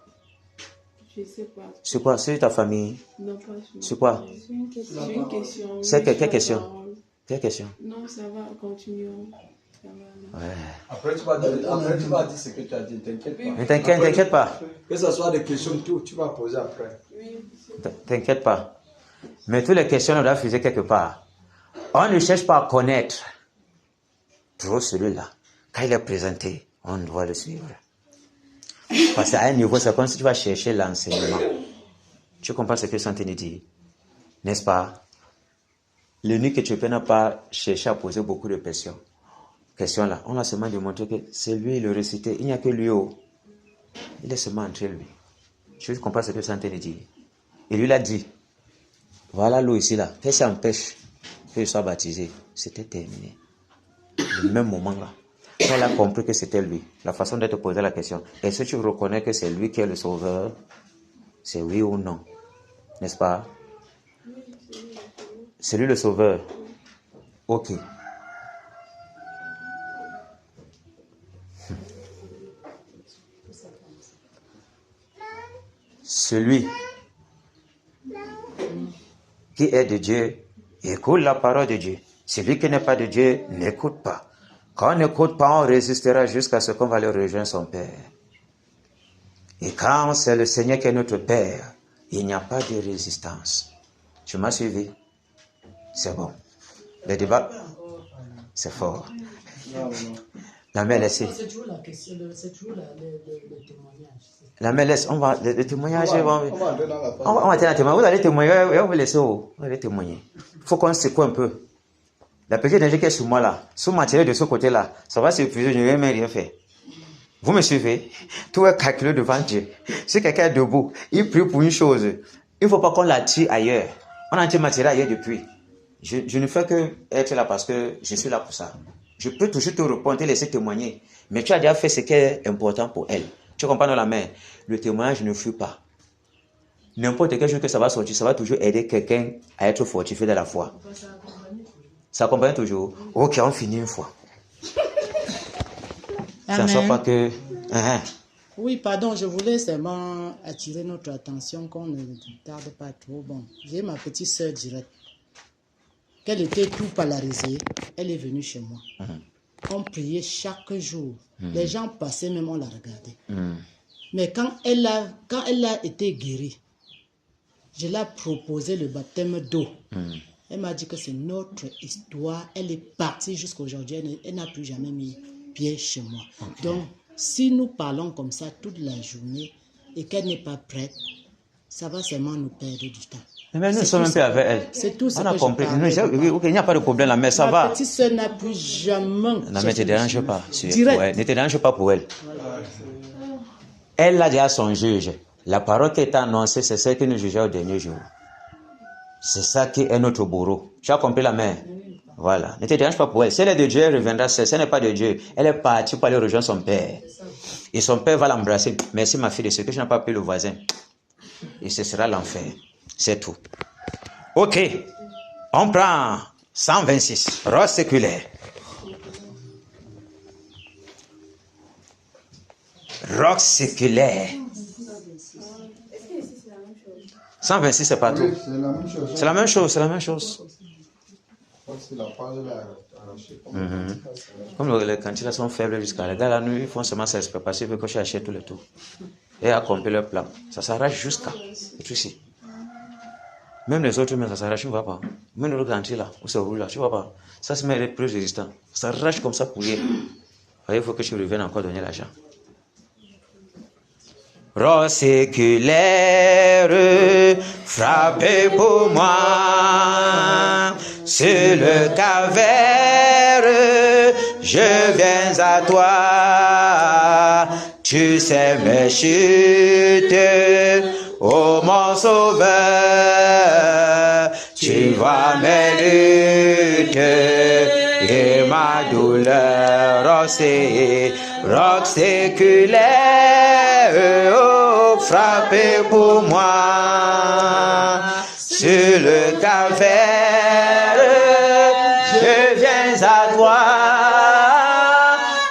Speaker 2: Je ne sais pas.
Speaker 1: C'est quoi? C'est ta famille?
Speaker 2: Non, pas sûr.
Speaker 1: C'est quoi?
Speaker 2: C'est une question.
Speaker 1: C'est quelle question? Quelle question?
Speaker 2: Non, ça va, continuons. Ça va,
Speaker 1: Ouais.
Speaker 4: Après, tu vas dire ce que tu as dit, t'inquiète pas.
Speaker 1: Ne t'inquiète pas.
Speaker 4: Que ce soit des questions, tout, tu vas poser après.
Speaker 2: oui.
Speaker 1: T'inquiète pas. Mais toutes les questions, on doit faire quelque part. On ne cherche pas à connaître trop celui-là. Quand il est présenté, on doit le suivre. Parce qu'à un niveau, c'est comme si tu vas chercher l'enseignement. Tu comprends ce que Santé dit? N'est-ce pas? L'unique Éthiopien n'a pas cherché à poser beaucoup de questions. Là, on a seulement démontré que c'est lui le récité. Il n'y a que lui. Il est seulement entre lui. Tu comprends ce que Santé dit? Et lui l'a dit. Voilà l'eau ici là. Qu'est-ce qui empêche qu'il soit baptisé? C'était terminé. Le même moment là. Elle a compris que c'était lui. La façon de te poser la question. Est-ce que tu reconnais que c'est lui qui est le sauveur? C'est oui ou non? n'est-ce pas? C'est lui le sauveur. Ok. Celui qui est de Dieu, écoute la parole de Dieu. Celui qui n'est pas de Dieu, n'écoute pas. Quand on n'écoute pas, on résistera jusqu'à ce qu'on va aller rejoindre son Père. Et quand c'est le Seigneur qui est notre Père, il n'y a pas de résistance. Tu m'as suivi? C'est bon. Le débat, c'est fort. La mère laisse.
Speaker 3: C'est toujours la question, c'est toujours le témoignage.
Speaker 1: La mère laisse. On va, le témoignage,
Speaker 6: On va aller dans la
Speaker 1: on va tenir un témoignage. Vous allez témoigner, on va laisser. Vous allez témoigner. Il faut qu'on secoue un peu. La petite énergie qui est sur moi là, sous ma tirée de ce côté-là, ça va s'épuiser, je ne vais même rien faire. Vous me suivez? Tout est calculé devant Dieu. Si quelqu'un est debout, il prie pour une chose, il ne faut pas qu'on l'attire ailleurs. On a tiré ma tirée ailleurs depuis. Je ne fais que être là parce que je suis là pour ça. Je peux toujours te répondre et laisser témoigner. Mais tu as déjà fait ce qui est important pour elle. Tu comprends dans la main? Le témoignage ne fuit pas. N'importe quel jour que ça va sortir, ça va toujours aider quelqu'un à être fortifié dans la foi. Ça accompagne toujours. Ok, on finit une fois. Ça ne soit pas que...
Speaker 3: Oui, pardon, je voulais seulement attirer notre attention qu'on ne tarde pas trop. Bon, j'ai ma petite sœur directe. Qu'elle était tout polarisée, elle est venue chez moi. On priait chaque jour. Les gens passaient, même on la regardait. Mais quand elle a été guérie, je lui ai proposé le baptême d'eau. Elle m'a dit que c'est notre histoire. Elle est partie jusqu'aujourd'hui. Elle n'a plus jamais mis pied chez moi. Okay. Donc, si nous parlons comme ça toute la journée et qu'elle n'est pas prête, ça va seulement nous perdre du temps.
Speaker 1: Mais nous sommes un peu avec elle.
Speaker 3: C'est tout ce
Speaker 1: on
Speaker 3: que
Speaker 1: a compris.
Speaker 3: Il
Speaker 1: n'y a pas de problème là, mais ça va.
Speaker 3: Ma petite soeur n'a plus jamais...
Speaker 1: Non, mais ne te dérange pas. Ne te dérange pas pour elle. Voilà. Elle a déjà son juge. La parole qui est annoncée, c'est celle que nous jugeons au dernier jour. C'est ça qui est notre bourreau. Tu as compris la main? Voilà. Ne te dérange pas pour elle. Si elle est de Dieu, elle reviendra. Si elle n'est pas de Dieu, elle est partie pour aller rejoindre son père. Et son père va l'embrasser. Merci ma fille de ce que je n'ai pas pris le voisin. Et ce sera l'enfer. C'est tout. Ok. On prend 126. Rose séculaire. Rock séculaire. 126, c'est partout.
Speaker 6: Oui, c'est la même chose.
Speaker 1: C'est la même chose, c'est la même chose.
Speaker 6: C'est la page là, arrachée.
Speaker 1: Comme les cantines sont faibles jusqu'à les gars là, nous, ils font seulement ça exprès parce qu'ils veulent que je achète tout le tout. Et accomplir leur plan. Ça s'arrache jusqu'à. Et tout ici. Même les autres, mais ça s'arrache, tu ne vois pas. Même le cantine là, où ça roule là, tu ne vois pas. Ça se met plus résistant. Ça s'arrache comme ça pour rien. Il faut que je revienne encore donner l'argent. Rose séculaire, frappez pour moi, sur le calvaire, je viens à toi, tu sais mes chutes, ô mon sauveur, tu vois mes luttes et ma douleur, roc séculaire, oh, frappez pour moi, sur le calvaire, je viens à toi,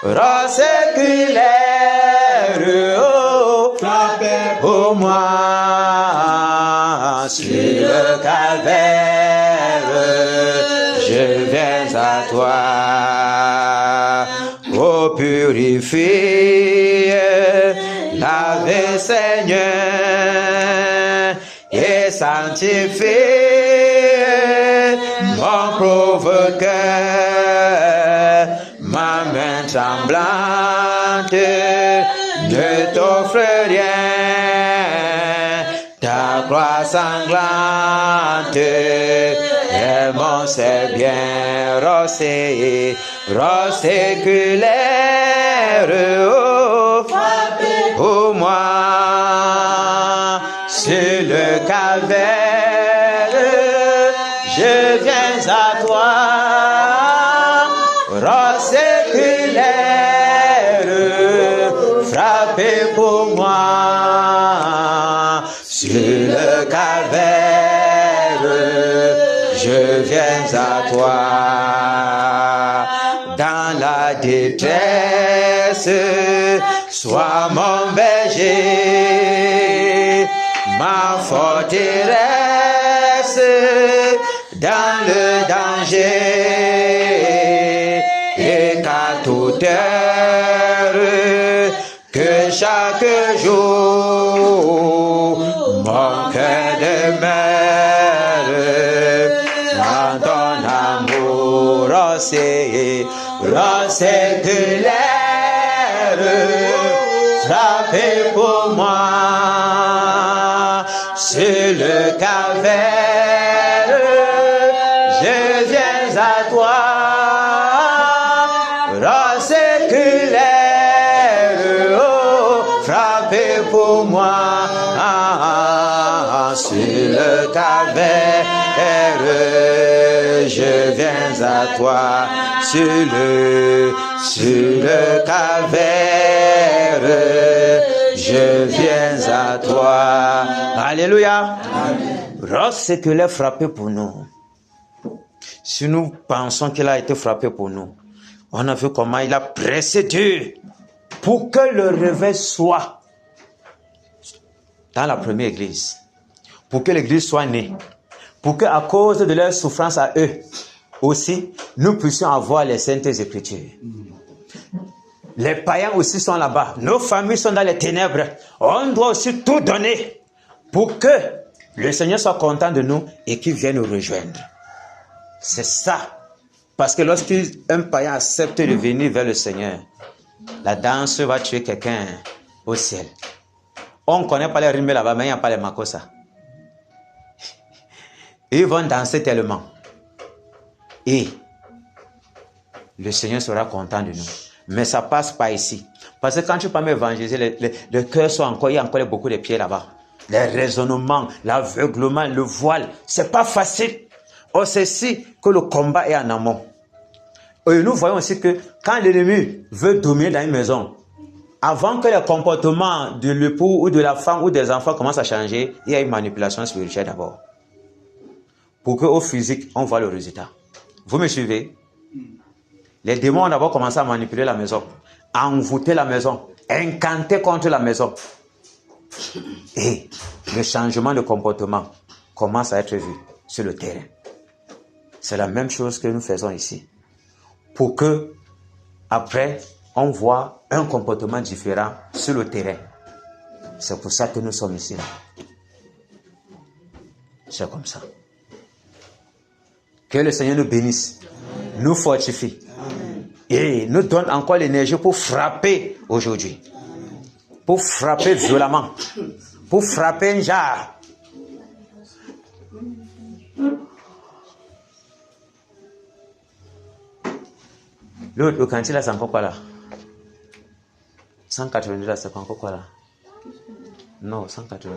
Speaker 1: roc séculaire, oh, frappez pour moi, sur le calvaire, je viens à toi. Oh, purifie, lavez Seigneur, et sanctifie mon pauvre cœur, ma main tremblante ne t'offre rien, ta croix sanglante est mon c'est bien rosé. Roc séculaire, oh, pour moi, sur le calvaire, je viens à toi, roc séculaire, frappez pour moi, sur le calvaire. toi. Dans la détresse, sois mon berger, ma forteresse dans le danger, et qu'à toute heure, que chaque jour, mon cœur demeure dans ton amour, rossé de l'air, frappé pour moi sur le calvaire, je viens à toi, rossé de l'air, frappé pour moi sur le calvaire, je viens à toi, sur le calvaire, je viens à toi. Alléluia. Lorsque qu'il est frappé pour nous, si nous pensons qu'il a été frappé pour nous, on a vu comment il a pressé Dieu pour que le réveil soit dans la première église, pour que l'église soit née, pour qu'à cause de leur souffrance à eux aussi, nous puissions avoir les saintes écritures. Les païens aussi sont là-bas, nos familles sont dans les ténèbres. On doit aussi tout donner pour que le Seigneur soit content de nous et qu'il vienne nous rejoindre. C'est ça. Parce que lorsqu'un païen accepte de venir vers le Seigneur, la danse va tuer quelqu'un au ciel. On ne connaît pas les rimes là-bas, mais il n'y a pas les makosa. Ils vont danser tellement. Et le Seigneur sera content de nous. Mais ça ne passe pas ici. Parce que quand tu peux m'évangéliser, le cœur soit encore, il y a encore beaucoup de pieds là-bas. Les raisonnements, l'aveuglement, le voile, c'est pas facile. On sait si que le combat est en amont. Et nous voyons aussi que quand l'ennemi veut dominer dans une maison, avant que le comportement de l'époux ou de la femme ou des enfants commence à changer, il y a une manipulation spirituelle d'abord. Pour qu'au physique, on voit le résultat. Vous me suivez? Les démons ont d'abord commencé à manipuler la maison, à envoûter la maison, incanter contre la maison. Et le changement de comportement commence à être vu sur le terrain. C'est la même chose que nous faisons ici. Pour que, après, on voit un comportement différent sur le terrain. C'est pour ça que nous sommes ici. Là. C'est comme ça. Que le Seigneur nous bénisse, nous fortifie et nous donne encore l'énergie pour frapper aujourd'hui. Pour frapper violemment. Pour frapper un jar. L'autre, le cantil là, c'est encore quoi là? 182 là, c'est encore quoi là? Non, 182.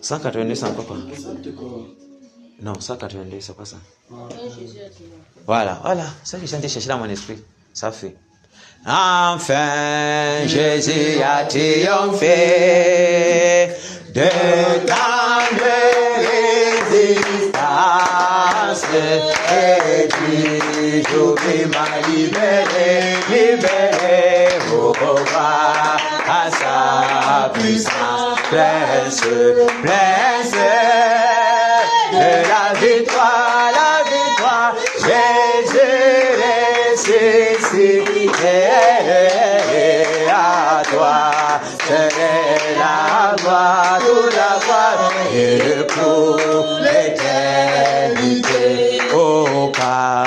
Speaker 1: 182, c'est encore quoi? Non, 182, c'est pas ça. Voilà, ça que j'ai cherché dans mon esprit. Ça fait. Enfin, Jésus a triomphé de tant de résistance et du jour qui m'a libéré, au revoir à sa puissance, presse de la victoire, Jésus ressuscité, à toi, serait la gloire, toute la gloire, et pour l'éternité, au pas,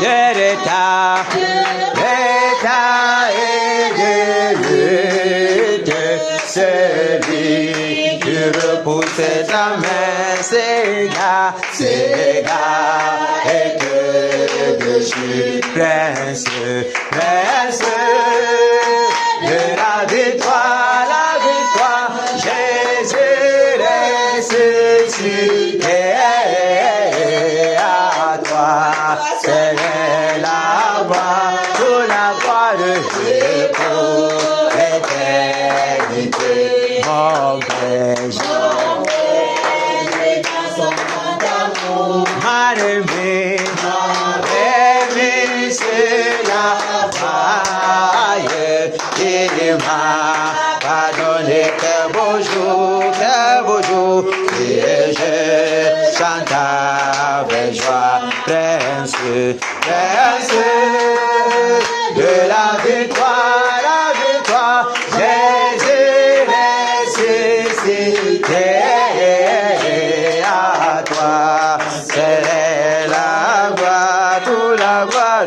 Speaker 1: de l'état et de lutte, celui qui repousse sa main, c'est gars, et que je suis prince de la victoire, Jésus ressuscité, à toi, c'est la voix, sous la voix de Dieu pour l'éternité. mal-aimé, c'est la faille qui m'a pardonné. Quel beau jour, et je chante avec joie, prince de la victoire, Jésus ressuscité. À toi, c'est la gloire, toute la gloire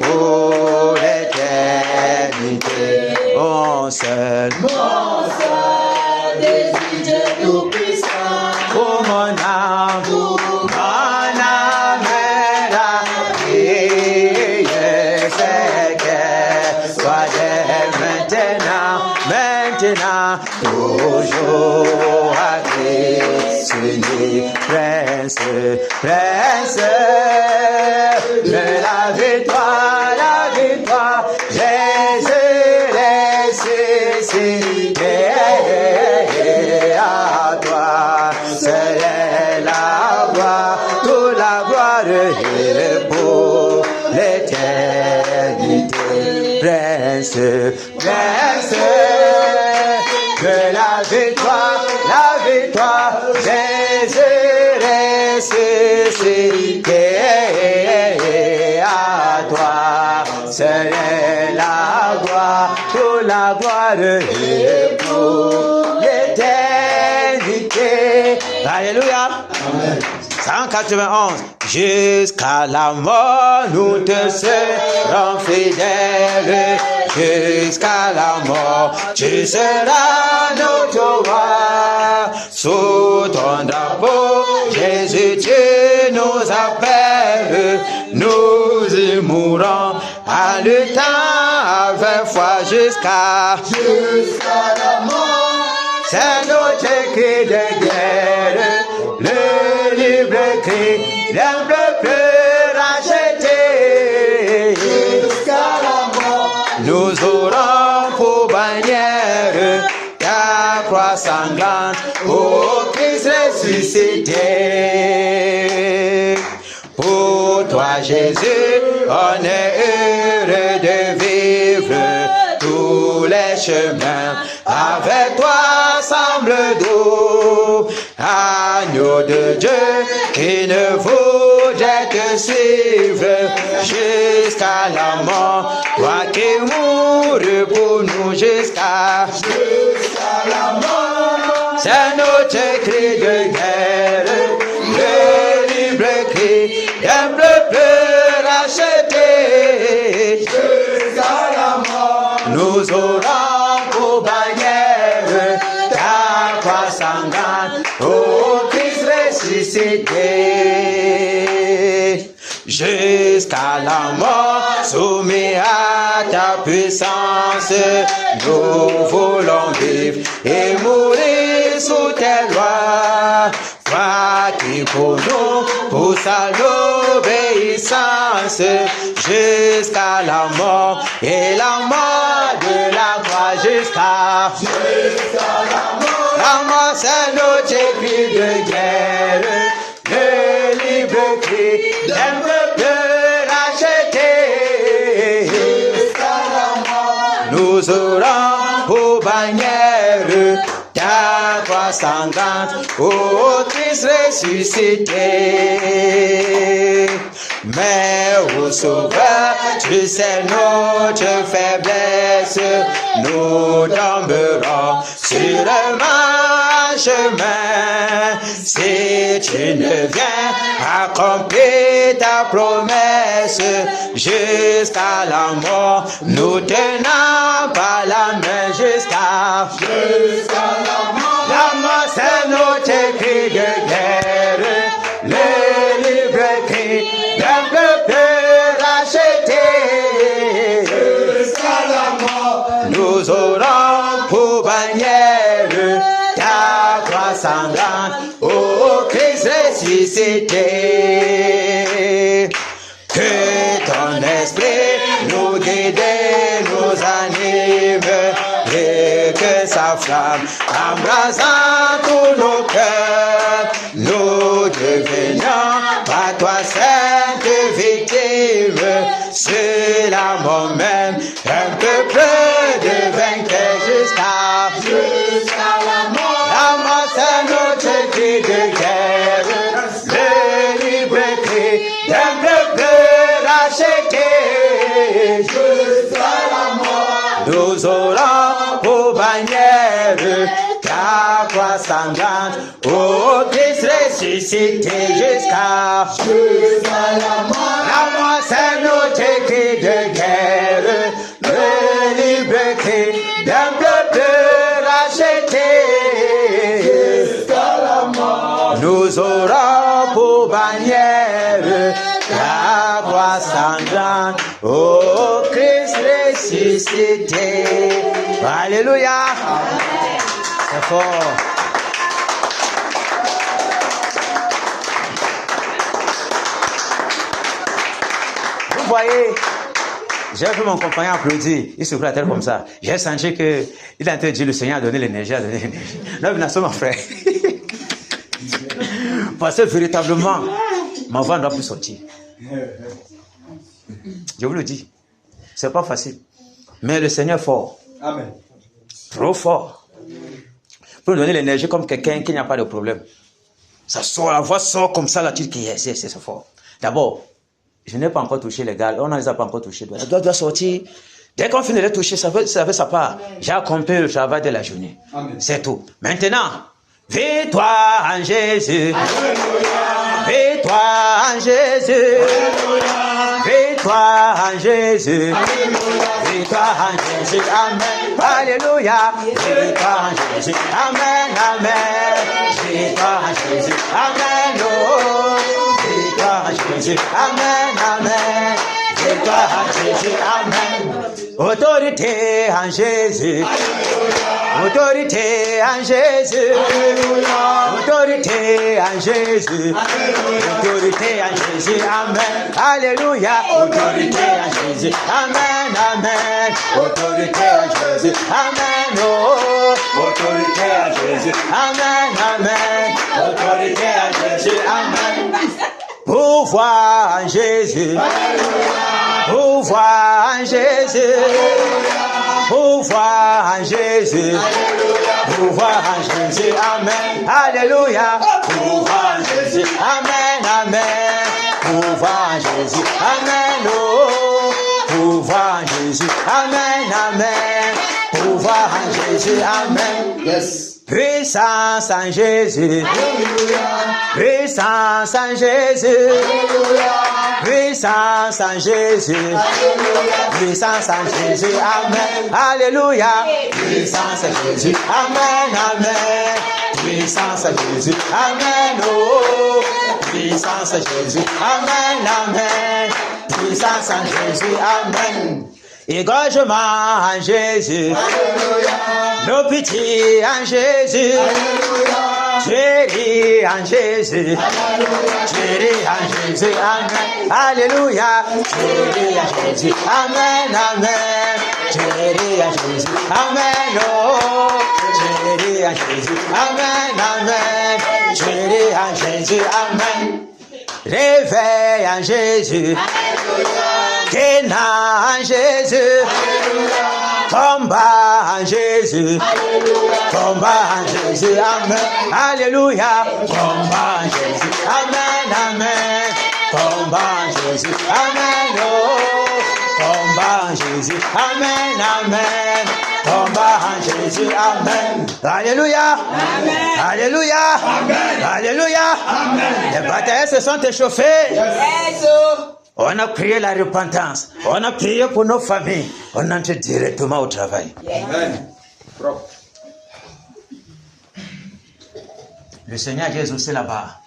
Speaker 1: pour l'éternité. Mon seul
Speaker 5: désir de tout-puissant,
Speaker 1: pour mon âme, la vie, je sais qu'elle soit d'elle maintenant, toujours à Christ uni, prince de la victoire, Jésus ressuscité. À toi, c'est la gloire, toute la gloire et pour l'éternité. Prince de la victoire, Jésus ressuscité. À toi, c'est la gloire, toute la gloire et pour l'éternité. Alléluia. 191. Jusqu'à la mort, nous te serons fidèles. Jusqu'à la mort, tu seras notre roi. Sous ton drapeau, Jésus, tu nous appelles. Nous y mourrons à lutter avec foi jusqu'à la mort. C'est notre cri de guerre, le libre cri d'un peuple racheté. Jusqu'à la mort, nous aurons pour bannière ta croix sanglante, ô Christ ressuscité. Pour toi, Jésus, on est heureux de vivre tous les chemins. Avec toi semble doux, agneau de Dieu qui ne voudrait te suivre jusqu'à la mort. Toi qui mourus pour nous jusqu'à la mort. C'est notre cri de guerre, le libre cri d'un peuple racheté. Jusqu'à la mort, nous aurons pour bannière ta croix sanglante, ô Christ ressuscité. Jusqu'à la mort, soumis à ta puissance, nous voulons vivre et mourir sous tes lois. Toi qui pour nous pousse à l'obéissance jusqu'à la mort et la mort de la croix jusqu'à la mort. La mort, c'est notre cri de guerre, le libre cri d'un peuple racheté. Jusqu'à la mort, nous aurons pour bannière ta croix sanglante, ô Christ ressuscité. Mais ô Sauveur, tu sais notre faiblesse, nous tomberons sûrement en chemin. Si tu ne viens accomplir ta promesse jusqu'à la mort, nous tenons par la main jusqu'à la mort. La mort, c'est notre cri de guerre, le libre cri d'un peuple racheté. Jusqu'à la mort, nous aurons pour bannière ta croix sanglante, ô Christ ressuscité. Que ton esprit nous guide, nous anime, et que sa flamme embrasant tous nos cœurs, nous devenions mort même, un peuple de vainqueurs jusqu'à la mort. La mort c'est notre cri de guerre, le libre cri d'un peuple racheté jusqu'à la mort. Nous aurons pour bannière la croix sanglante, oh Christ ressuscité jusqu'à la mort. La mort c'est notre cri de guerre, le libre cri d'un peuple racheté jusqu'à la mort. Nous aurons pour bannière la croix sanglante, oh Christ ressuscité. Alléluia. C'est fort. Vous voyez, j'ai vu mon compagnon applaudir. Il se fout la tête comme ça. J'ai senti qu'il est en train de dire le Seigneur a donné l'énergie, a donné l'énergie. Non, mais mon frère. Parce que véritablement, ma voix ne doit plus sortir. Je vous le dis. C'est pas facile. Mais le Seigneur est fort.
Speaker 4: Amen.
Speaker 1: Trop fort. Pour nous donner l'énergie comme quelqu'un qui n'a pas de problème. Ça sort, la voix sort comme ça, là, tu dis que c'est fort. D'abord, je n'ai pas encore touché les gars, on ne les a pas encore touchés. La doit sortir. Dès qu'on finit de les toucher, ça fait sa part. J'ai accompli le travail de la journée. C'est tout. Maintenant, victoire en Jésus. Alléluia. Victoire en Jésus. Alléluia. Victoire en Jésus. Alléluia. Victoire en Jésus. Amen. Alléluia. Victoire en Jésus. Amen. Amen. Victoire en Jésus. Amen. Oh. Victoire en Jésus. Amen. Amen. Victoire en Jésus. Amen. Autorité en Jésus. Alléluia. Autorité en Jésus. Alléluia. Autorité en Jésus. Alléluia. Autorité en Jésus. Amen. Alléluia. Autorité en Jésus. Amen. Amen. Autorité en Jésus. Amen. Oh. Autorité en Jésus. Amen. Amen. Autorité en Jésus. Amen. Pouvoir en Jésus. Alléluia. Pouvoir en Jésus. Alléluia. Pouvoir en Jésus. Alléluia. Pouvoir en Jésus. Amen. Alléluia. Pouvoir en Jésus. Amen. Amen. Pouvoir en Jésus. Amen. Oh. Pouvoir en Jésus. Amen. Amen. Pouvoir en Jésus. Amen.
Speaker 4: Yes.
Speaker 1: Puissance en Jésus. Alléluia. Puissance en Jésus. Alléluia. Puissance en Jésus. Alléluia. Puissance en Jésus. Amen. Alléluia. Puissance en Jésus. Amen. Amen. Puissance en Jésus. Amen. Oh. Puissance en Jésus. Amen. Amen. Puissance en Jésus. Amen. Égorgement en Jésus. Alléluia. Nos pitiés en Jésus. Alléluia. Chérie en Jésus. Alléluia. Chérie en Jésus. Amen. Alléluia. Chérie en Jésus. Amen. Amen. Chérie en Jésus. Amen. Oh. Chérie en Jésus. Amen. Amen. Chérie en Jésus. Amen. Réveil en Jésus. Alléluia. Kéna en Jésus. Alléluia. Combat en Jésus. Alléluia. Combat en Jésus. Amen. Alléluia. Combat en Jésus. Amen. Amen. Combat en Jésus. Amen. Oh. Combat en Jésus. Amen. Amen. Combat en Jésus. Amen. Alléluia. Amen. Alléluia. Amen. Alléluia. Amen. Les batailles se sont échauffées. Yes. On a prié la repentance. On a prié pour nos familles. On entre directement au travail.
Speaker 4: Amen.
Speaker 1: Le Seigneur Jésus, c'est là-bas.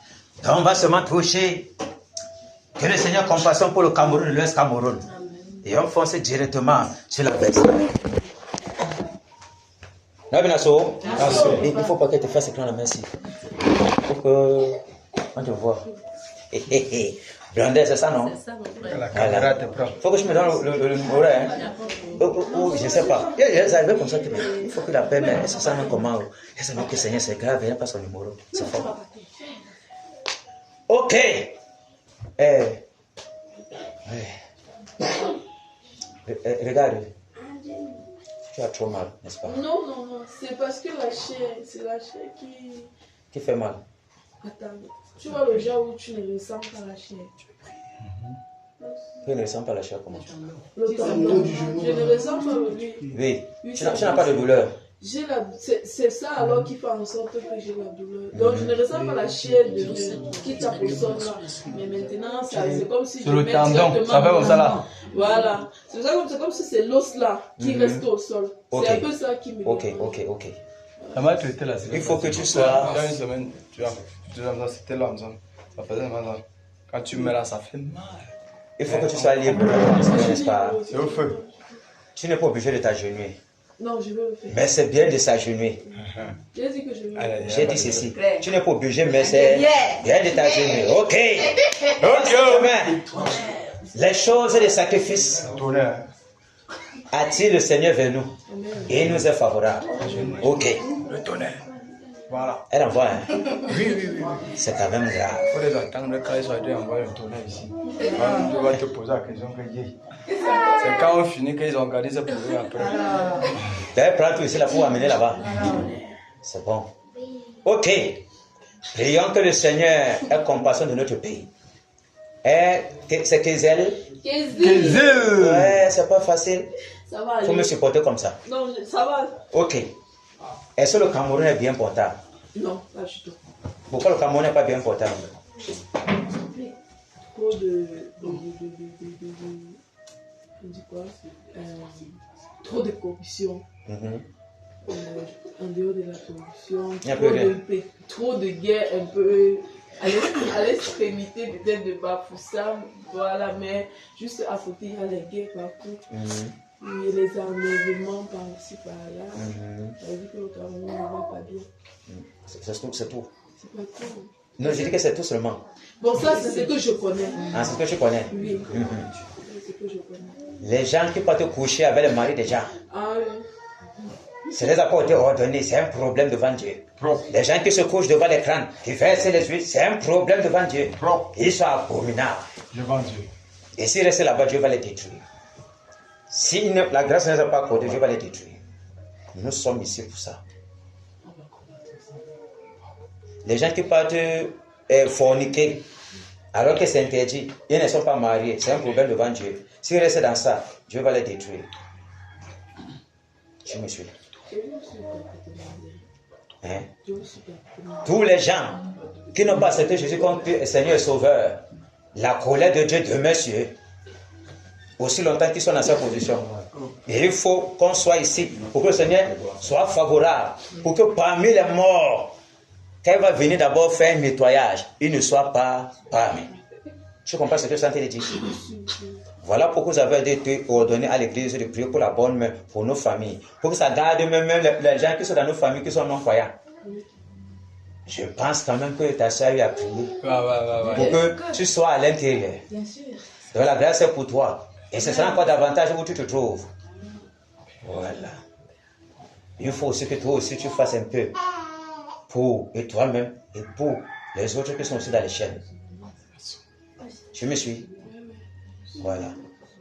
Speaker 1: Donc on va seulement toucher. Que le Seigneur ait compassion pour le Cameroun, l'Ouest Cameroun. Et on fonce directement sur la bête. Il ne faut pas que tu fasses écran la main ici. Il faut que on te voit. Blondel, c'est ça, non?
Speaker 7: C'est ça, mon frère.
Speaker 4: La caméra te prend.
Speaker 1: Il faut que je me donne le numéro, hein? Ou je ne sais pas. C'est arrivé comme ça. Il faut que la paix, mais c'est ça, non, comment? Et c'est que le Seigneur, c'est grave, il n'y a pas son numéro. C'est fort. Ok. Regarde. Tu as trop mal, n'est-ce pas?
Speaker 2: Non, c'est parce que c'est la chair
Speaker 1: Qui fait mal?
Speaker 2: Attends, tu vois le genre où tu ne ressens pas la chair.
Speaker 1: Tu ne ressens pas la chair comment?
Speaker 2: Le tendon, je ne ressens pas lui.
Speaker 1: Oui. Tu n'as pas de douleur.
Speaker 2: C'est ça alors qui fait en sorte que j'ai la douleur. Donc je ne ressens pas la chair qui tape au sol là. Mais maintenant, c'est comme si
Speaker 4: sur le tendon, ça fait comme ça là.
Speaker 2: Voilà. C'est comme si c'est l'os là qui reste au sol. C'est un peu ça qui me dérange.
Speaker 1: Ok.
Speaker 4: Ça m'a traité là.
Speaker 1: Il faut que tu sois...
Speaker 4: Il y a une semaine, tu vois, c'était là, ça faisait mal là. Quand tu mets là, ça fait mal.
Speaker 1: Il faut que tu sois libre, n'est-ce pas?
Speaker 4: C'est au feu.
Speaker 1: Tu n'es pas obligé de t'agenouiller.
Speaker 2: Non, je vais le faire.
Speaker 1: Mais c'est bien de s'agenouiller.
Speaker 2: J'ai dit que je vais le faire.
Speaker 1: J'ai dit ceci. Tu n'es pas obligé, mais c'est bien de t'agenouiller. Ok. Les choses et les sacrifices attirent le Seigneur vers nous. Et il nous est favorable. Ok.
Speaker 4: Le tonnerre. Voilà.
Speaker 1: Elle envoie, hein?
Speaker 4: Oui.
Speaker 1: C'est quand même grave.
Speaker 4: Il faut les attendre quand ils sont envoyés le tonnerre ici. Tu vas te poser la question que c'est quand on finit qu'ils ont gardé ce problème après.
Speaker 1: D'ailleurs, prends tout ici là pour amener là-bas. C'est bon. Ok. Prions que le Seigneur ait compassion de notre pays. C'est Kézel. Ouais, c'est pas facile.
Speaker 2: Ça va aller.
Speaker 1: Faut me supporter comme ça.
Speaker 2: Non, ça va.
Speaker 1: Ok. Est-ce que le Cameroun est bien portable?
Speaker 2: Non, pas du tout.
Speaker 1: Pourquoi le Cameroun n'est pas bien portable?
Speaker 2: Trop de... On dit quoi? Trop de corruption. En dehors de la corruption, trop de guerre un peu à l'extrémité peut-être de Bafoussam, voilà, mais juste à côté il y a les guerres partout. Et les enlèvements par-ci par-là. Ça veut dire que le Cameroun ne va pas bien.
Speaker 1: C'est tout.
Speaker 2: C'est pas tout.
Speaker 1: Non, je dis que c'est tout seulement.
Speaker 2: Bon, ça c'est ce que je connais.
Speaker 1: Ah, c'est ce que tu connais?
Speaker 2: Oui. C'est ce que je connais.
Speaker 1: Les gens qui partent coucher avec le mari des gens.
Speaker 2: Ah oui.
Speaker 1: Ce n'est pas été ordonné, c'est un problème devant Dieu. Les gens qui se couchent devant l'écran, qui versent les huiles, c'est un problème devant Dieu. Ils sont abominables.
Speaker 4: Devant Dieu.
Speaker 1: Et s'ils restent là-bas, Dieu va les détruire. Si la grâce ne les a pas accordée, Dieu va les détruire. Nous sommes ici pour ça. Les gens qui partent forniquer, alors que c'est interdit, ils ne sont pas mariés, c'est un problème devant Dieu. S'ils restent dans ça, Dieu va les détruire. Je me suis là. Hein? Tous les gens qui n'ont pas accepté Jésus comme Seigneur et Sauveur, la colère de Dieu demeure sur eux. Aussi longtemps qu'ils sont dans cette position. Et il faut qu'on soit ici pour que le Seigneur soit favorable, pour que parmi les morts, quand il va venir d'abord faire un nettoyage, il ne soit pas parmi. Tu comprends ce que je suis en train de dire? Voilà pourquoi vous avez été ordonné à l'église de prier pour la bonne main, pour nos familles, pour que ça garde même les gens qui sont dans nos familles, qui sont non-croyants. Je pense quand même que ta soeur a prié pour que tu sois à l'intérieur.
Speaker 7: Bien sûr.
Speaker 1: Donc la grâce est pour toi. Et ce sera encore davantage où tu te trouves. Voilà. Il faut aussi que toi aussi tu fasses un peu pour et toi-même et pour les autres qui sont aussi dans les chaînes. Tu me suis? Voilà.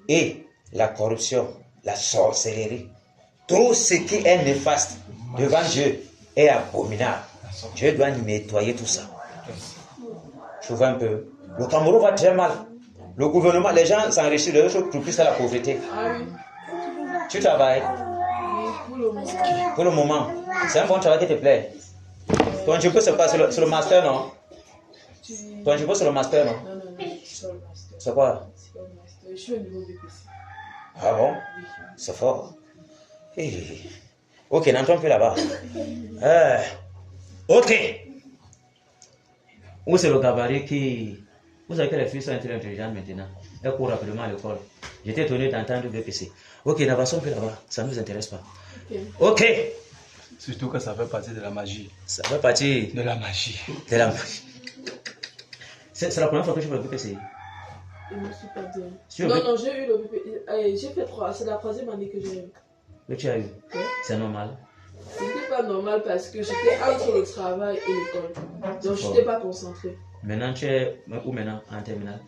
Speaker 1: Et la corruption, la sorcellerie, tout ce qui est néfaste devant Dieu est abominable. Dieu doit nettoyer tout ça. Tu vois un peu? Le Cameroun va très mal. Le gouvernement, les gens s'enrichissent, les autres croupissent à la pauvreté.
Speaker 2: Ah oui.
Speaker 1: Tu travailles?
Speaker 2: Oui, pour le moment.
Speaker 1: Pour le moment. C'est un bon travail qui te plaît. Ton jeu c'est pas sur le master, non? Ton jeu c'est le master, non?
Speaker 2: Non, c'est pas le master.
Speaker 1: C'est quoi?
Speaker 2: C'est pas le master. Je suis au niveau BPC.
Speaker 1: Ah bon? C'est fort. Hey. Ok, n'entends plus là-bas. Ok. Où c'est le gabarit qui... Vous savez que les filles sont très intelligentes maintenant. Elles courent rapidement à l'école. J'étais étonné d'entendre BPC. Ok, n'avançons plus là-bas. Ça ne nous intéresse pas. Ok.
Speaker 4: Surtout que ça fait partie de la magie.
Speaker 1: Ça fait partie
Speaker 4: de la magie.
Speaker 1: De la magie. C'est la première fois que je fais le BPC.
Speaker 2: Je ne me suis pas bien.
Speaker 1: Sur
Speaker 2: Non, j'ai eu le BPC. J'ai fait 3. C'est la 3e année que j'ai eu.
Speaker 1: Que tu as eu?
Speaker 2: Ouais.
Speaker 1: C'est normal.
Speaker 2: C'était pas normal parce que j'étais entre le travail et l'école. Donc je n'étais pas concentrée.
Speaker 1: Maintenant, tu es où maintenant? En terminale?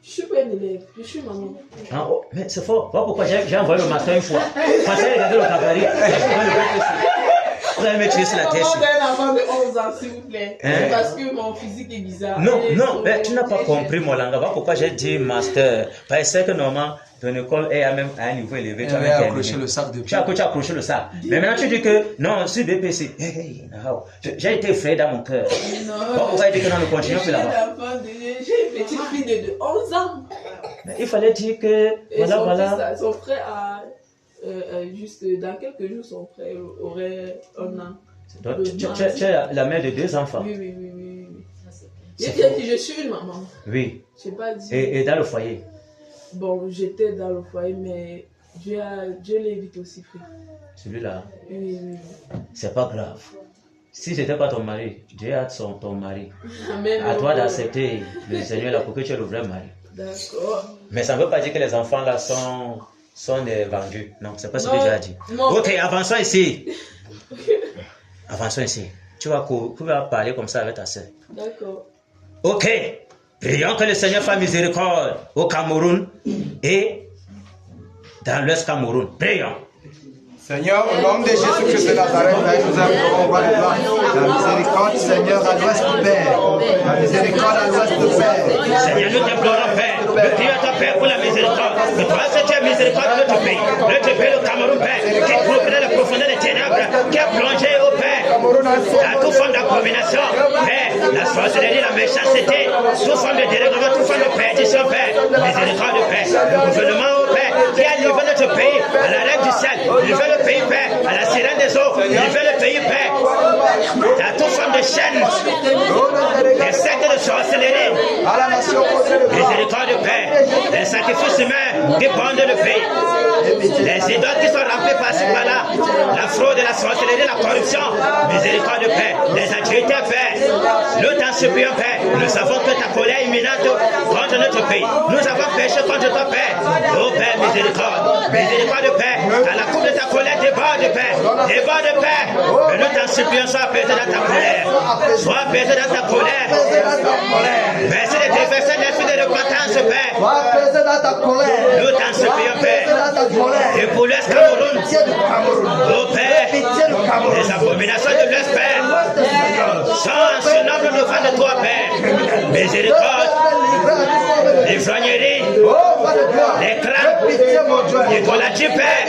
Speaker 2: Je suis pas une élève, je suis maman.
Speaker 8: Ah, oh, mais c'est fort. Voilà pourquoi j'ai envoyé le matin une fois. Quand j'ai regardé le cabaret, vous allez me tuer sur la tête.
Speaker 2: Maman d'un enfant de 11 ans, s'il vous plaît. C'est parce que mon physique est bizarre.
Speaker 8: Non, non, mais tu n'as pas compris mon langage. Voilà pourquoi j'ai dit master. Parce que normalement, ton école est même à un niveau élevé. Tu
Speaker 4: as accroché le sac depuis.
Speaker 8: Tu as accroché le sac. Mais maintenant tu dis que non, sur BPC. J'ai été effrayé dans mon cœur.
Speaker 2: Non.
Speaker 8: Pourquoi il dit que non, nous continuons plus là-bas?
Speaker 2: J'ai une petite fille de 11 ans.
Speaker 8: Mais il fallait dire que. Voilà.
Speaker 2: Son frère a. Juste dans quelques jours, son frère aurait 1 an.
Speaker 8: Donc, tu es la mère de 2 enfants.
Speaker 2: Oui. J'ai bien dit, je suis une maman.
Speaker 8: Oui.
Speaker 2: Je n'ai pas dit.
Speaker 8: Et dans le foyer?
Speaker 2: Bon, j'étais dans le foyer, mais Dieu l'a vite aussi pris.
Speaker 8: Celui-là?
Speaker 2: Oui.
Speaker 8: C'est pas grave. Si ce n'était pas ton mari, Dieu a ton mari.
Speaker 2: Amen.
Speaker 8: À toi d'accepter le Seigneur là pour que tu aies le vrai mari.
Speaker 2: D'accord.
Speaker 8: Mais ça ne veut pas dire que les enfants là sont des vendus. Non, c'est pas ce que Dieu a dit.
Speaker 2: Non.
Speaker 8: Ok, avançons ici. Avançons ici. Tu vas parler comme ça avec ta soeur.
Speaker 2: D'accord.
Speaker 8: Ok. Prions que le Seigneur fasse miséricorde au Cameroun et dans l'Ouest Cameroun. Prions.
Speaker 6: Seigneur, au nom de Jésus-Christ de Nazareth, nous implorons, la miséricorde, Seigneur, à l'ouest du Père. La miséricorde à l'ouest du Père.
Speaker 8: Seigneur, nous t'implorons, Père. Nous prions à ton Père pour la miséricorde. Que toi, tu as miséricorde de notre pays. Notre pays, le Cameroun, Père, qui est plongé dans la profondeur des ténèbres, qui a plongé au Père dans toute forme d'abomination. Père, la sorcellerie, la méchanceté, toute forme de dérèglement, toute forme de perdition, Père. Miséricorde, Père. Le gouvernement, au Père, qui a livré notre pays à la reine du ciel. Livré le pays, Père, à la sirène des eaux. Livré le pays, Père, à toute forme de chaîne, des sectes de sorcellerie. Miséricorde, Père. Les sacrifices humains qui pendent le pays. Les idoles qui sont remplis par-ci par-là. La fraude, la sorcellerie, la corruption. Miséricorde, Père. Les adultères, Père. Nous t'en supplions, Père. Nous savons que ta colère imminente contre notre pays. Nous avons péché contre toi, Père. Oh, Père, miséricorde. Miséricorde, Père. À la coupe de ta colère, déborde, Père. Déborde, Père. Mais nous t'en supplions, sois apaisé dans ta colère. Sois apaisé dans ta colère. Merci de déverser l'esprit de repentance, Père. Nous t'en supplions, Père. Et pour l'Est Cameroun, oh Père, les abominations de l'Est, Père, sont en ce nombre devant de toi, Père. Miséricorde, les vrogneries, les crânes, les collatures, Père,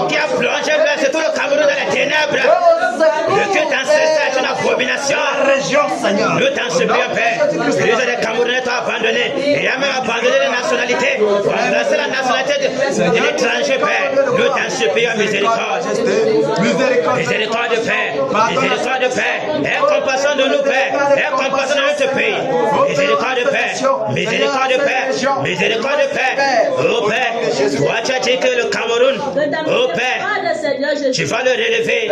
Speaker 8: qui a plongé vers tout le Cameroun dans les ténèbres. Le culte ancestral est une abomination. Nous t'en supplions, Père. Les Camerounais t'ont abandonné. Et a même abandonné les nationalités. Pour embrasser la nationalité de l'étranger, Père. Nous t'en supplions, miséricorde. Miséricorde, Père. Miséricorde, Père. Aie compassion de nous, Père. Aie compassion de notre pays. Miséricorde, Père. Miséricorde, Père. Miséricorde, Père. Oh, Père. Toi, tu as dit que le Cameroun, oh, Père, tu vas le relever.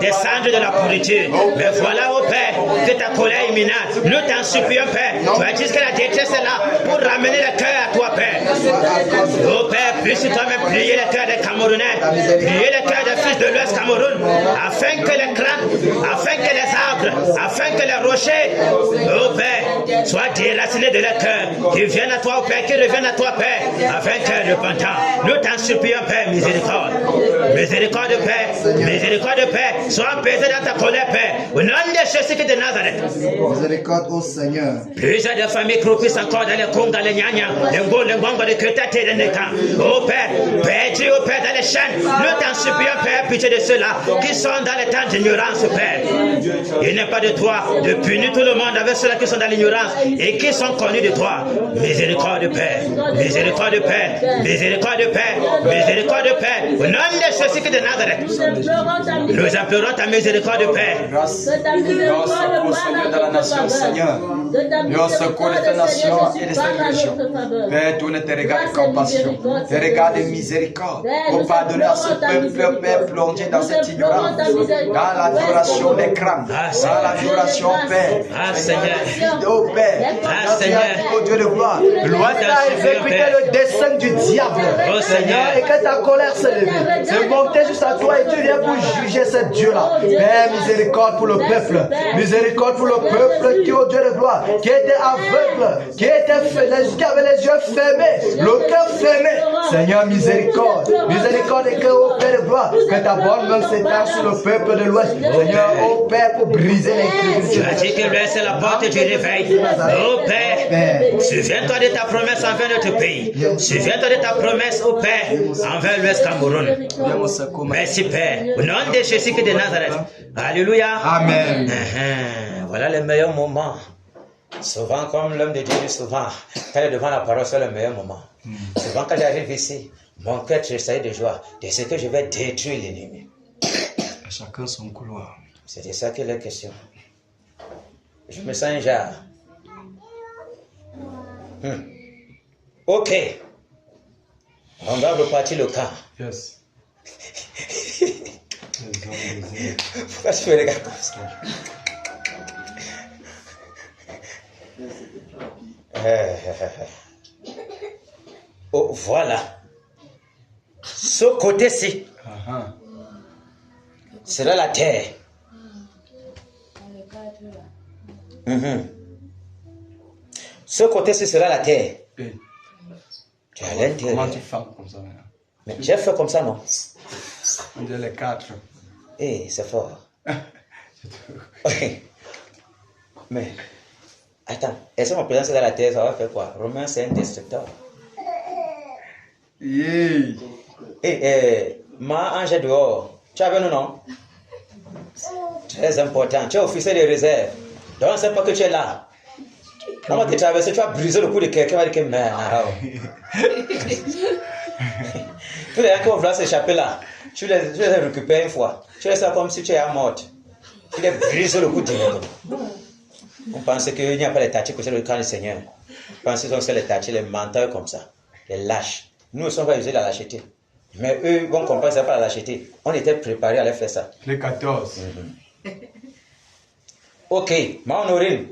Speaker 8: Descendre de la pourriture. Mais voilà, oh Père, que ta colère imminente. Nous t'en supplions, Père. Tu as dit que la détresse est là pour ramener le cœur à toi, Père. Oh Père, puisses toi-même plier le cœur des Camerounais, plier le cœur des fils de l'Ouest Cameroun, afin que les crânes, afin que les arbres, afin que les rochers, oh Père, soient déracinés de leur cœur, qu'ils viennent à toi, oh Père, qu'ils reviennent à toi, Père, afin que repentant. Nous t'en supplions, Père, miséricorde. Miséricorde, Père. Miséricorde, Père. Sois apaisé dans ta colère, Père. Au nom de Jésus de Nazareth.
Speaker 6: Miséricorde au Seigneur.
Speaker 8: Plusieurs de familles croupissent encore dans les Congas, les Nyanya, les Ngo, les Ngongo, les Kutate, les Nekan. Oh Père, perdu, oh Père, dans les chaînes. Nous t'en supplions, Père, pitié de ceux-là qui sont dans les temps d'ignorance, Père. Il n'est pas de toi de punir tout le monde avec ceux-là qui sont dans l'ignorance et qui sont connus de toi. Miséricorde, Père. Miséricorde, Père. Miséricorde, Père. Miséricorde, Père. Au nom de Jésus de Nazareth. Nous implorons ta miséricorde, Père.
Speaker 4: Grâce au Seigneur de la nation, Seigneur. Nous secours de ta nation et de cette région. Père, tourne tes regards de compassion, tes regards de miséricorde, pour pardonner à ce peuple, Père, plongé dans cette ignorance, dans l'adoration des crânes, dans l'adoration, Père.
Speaker 8: Ah, Seigneur.
Speaker 6: Oh Père,
Speaker 8: Seigneur,
Speaker 6: oh Dieu de gloire,
Speaker 8: Loi
Speaker 6: à exécuter le dessein du diable,
Speaker 8: oh Seigneur,
Speaker 6: et que ta colère s'est levée. C'est monté jusqu'à toi et tu viens pour juger ce Dieu-là. Père, miséricorde pour le peuple, miséricorde pour le peuple qui, oh Dieu de gloire, toi, qui était aveugle, qui avait les yeux fermés, le cœur fermé. Seigneur, miséricorde, miséricorde et que, ô Père de gloire, que ta bonne main s'étend sur le peuple de l'Ouest. Seigneur, ô Père, pour briser l'incrédulité.
Speaker 8: Tu as dit que l'Ouest est la porte du réveil. Ô Père, souviens-toi de ta promesse envers notre pays. Souviens-toi de ta promesse, ô Père, envers l'Ouest Cameroun. Merci, Père. Au nom de Jésus de Nazareth. Alléluia.
Speaker 6: Amen.
Speaker 8: Voilà le meilleur moment. Souvent, comme l'homme de Dieu dit souvent, quand il est devant la parole, c'est le meilleur moment. Souvent, quand j'arrive ici, mon cœur tressaille de joie de ce que je vais détruire l'ennemi.
Speaker 6: À chacun son couloir.
Speaker 8: C'est de ça qu'il est question. Je me sens un genre. Ok. On va repartir le camp.
Speaker 6: Yes.
Speaker 8: Pourquoi tu me regardes comme ça? Oh, voilà. Ce côté-ci, c'est là la terre. Ce côté-ci sera la terre. Tu as l'intérieur.
Speaker 6: Comment tu fais comme ça maintenant?
Speaker 8: Mais j'ai fait comme ça, non?
Speaker 6: On dirait les 4.
Speaker 8: Eh, c'est fort. Mais, attends, est-ce que mon présence dans la terre, ça va faire quoi? Romain, c'est un destructeur.
Speaker 6: Yeah.
Speaker 8: Ma ange dehors, tu as vu nous, non? Très important, tu es officier de réserve. Donc, on ne sait pas que tu es là. Comment tu traverses, tu as brisé le cou de quelqu'un, va dire que merde. Tous les gens qui vont vouloir s'échapper là, tu les récupères une fois. Tu laisses ça comme si tu es mort. Tu les brises le cou directement. On pense qu'il n'y a pas les tâches que c'est le camp du Seigneur. On pense que c'est les tâches, les menteurs comme ça, les lâches. Nous sommes pas usés de la lâcheté. Mais eux vont comprendre que ce n'est pas la lâcheté. On était préparés à aller faire ça.
Speaker 6: Les 14.
Speaker 8: Ok, ma honorine.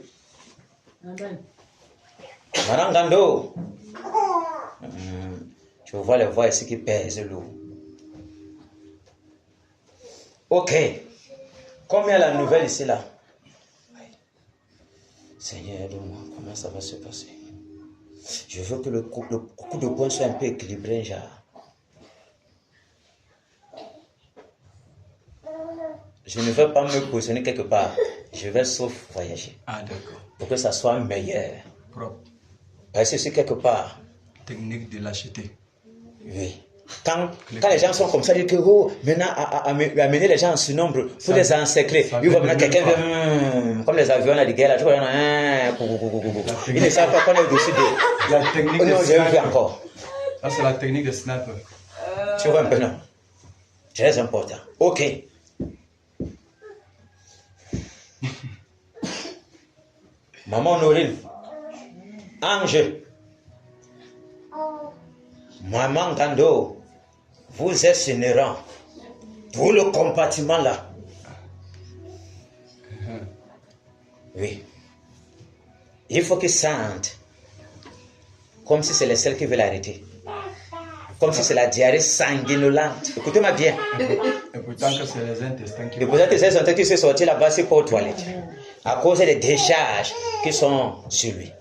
Speaker 8: Madame Gando. Tu vois les voix ici qui pèsent lourd. Ok. Combien la nouvelle ici là? Seigneur, aide-moi. Comment ça va se passer? Je veux que le coup de poing soit un peu équilibré, genre. Je ne veux pas me positionner quelque part. Je vais sauf voyager.
Speaker 6: Ah, d'accord.
Speaker 8: Pour que ça soit meilleur.
Speaker 6: Propre.
Speaker 8: Parce que c'est quelque part.
Speaker 6: Technique de lâcheté.
Speaker 8: Oui. Quand les gens sont comme ça, ils disent que oh, maintenant, amener les gens en surnombre pour les encercler. Ils voient maintenant quelqu'un vient, comme les avions là, de guerre, là, tu vois, ils ne savent pas qu'on est au-dessus d'eux.
Speaker 6: La technique de
Speaker 8: sniper. Encore.
Speaker 6: Ça, c'est la technique de sniper.
Speaker 8: Tu vois un peu, non? Très important. Ok. Maman Norine, Ange, Maman Gando, vous êtes générant. Pour le compartiment là. Oui. Il faut qu'ils sentent comme si c'est les seuls qui veulent arrêter. Comme si c'est la diarrhée sanguinolente. Écoutez-moi bien.
Speaker 6: Et pourtant que c'est les intestins qui...
Speaker 8: Et pourtant que c'est les intestins qui sont sortis là-bas, c'est pas aux toilettes. À cause des décharges qui sont sur lui.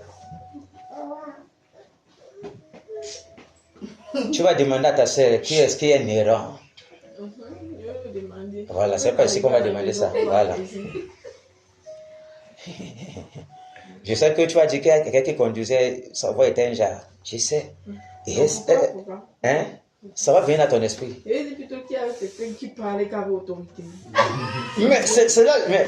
Speaker 8: Tu vas demander à ta soeur qui est-ce qui est Néron. Voilà, c'est pas ici qu'on va demander ça. Voilà. Je sais que tu vas dire qu'il y a quelqu'un qui conduisait, sa voix était un genre. Je sais. Hein? Ça va venir à ton esprit.
Speaker 2: Et c'est plutôt qu'il y a quelqu'un qui parlait qu'avec autorité.
Speaker 8: Mais c'est là. Mais...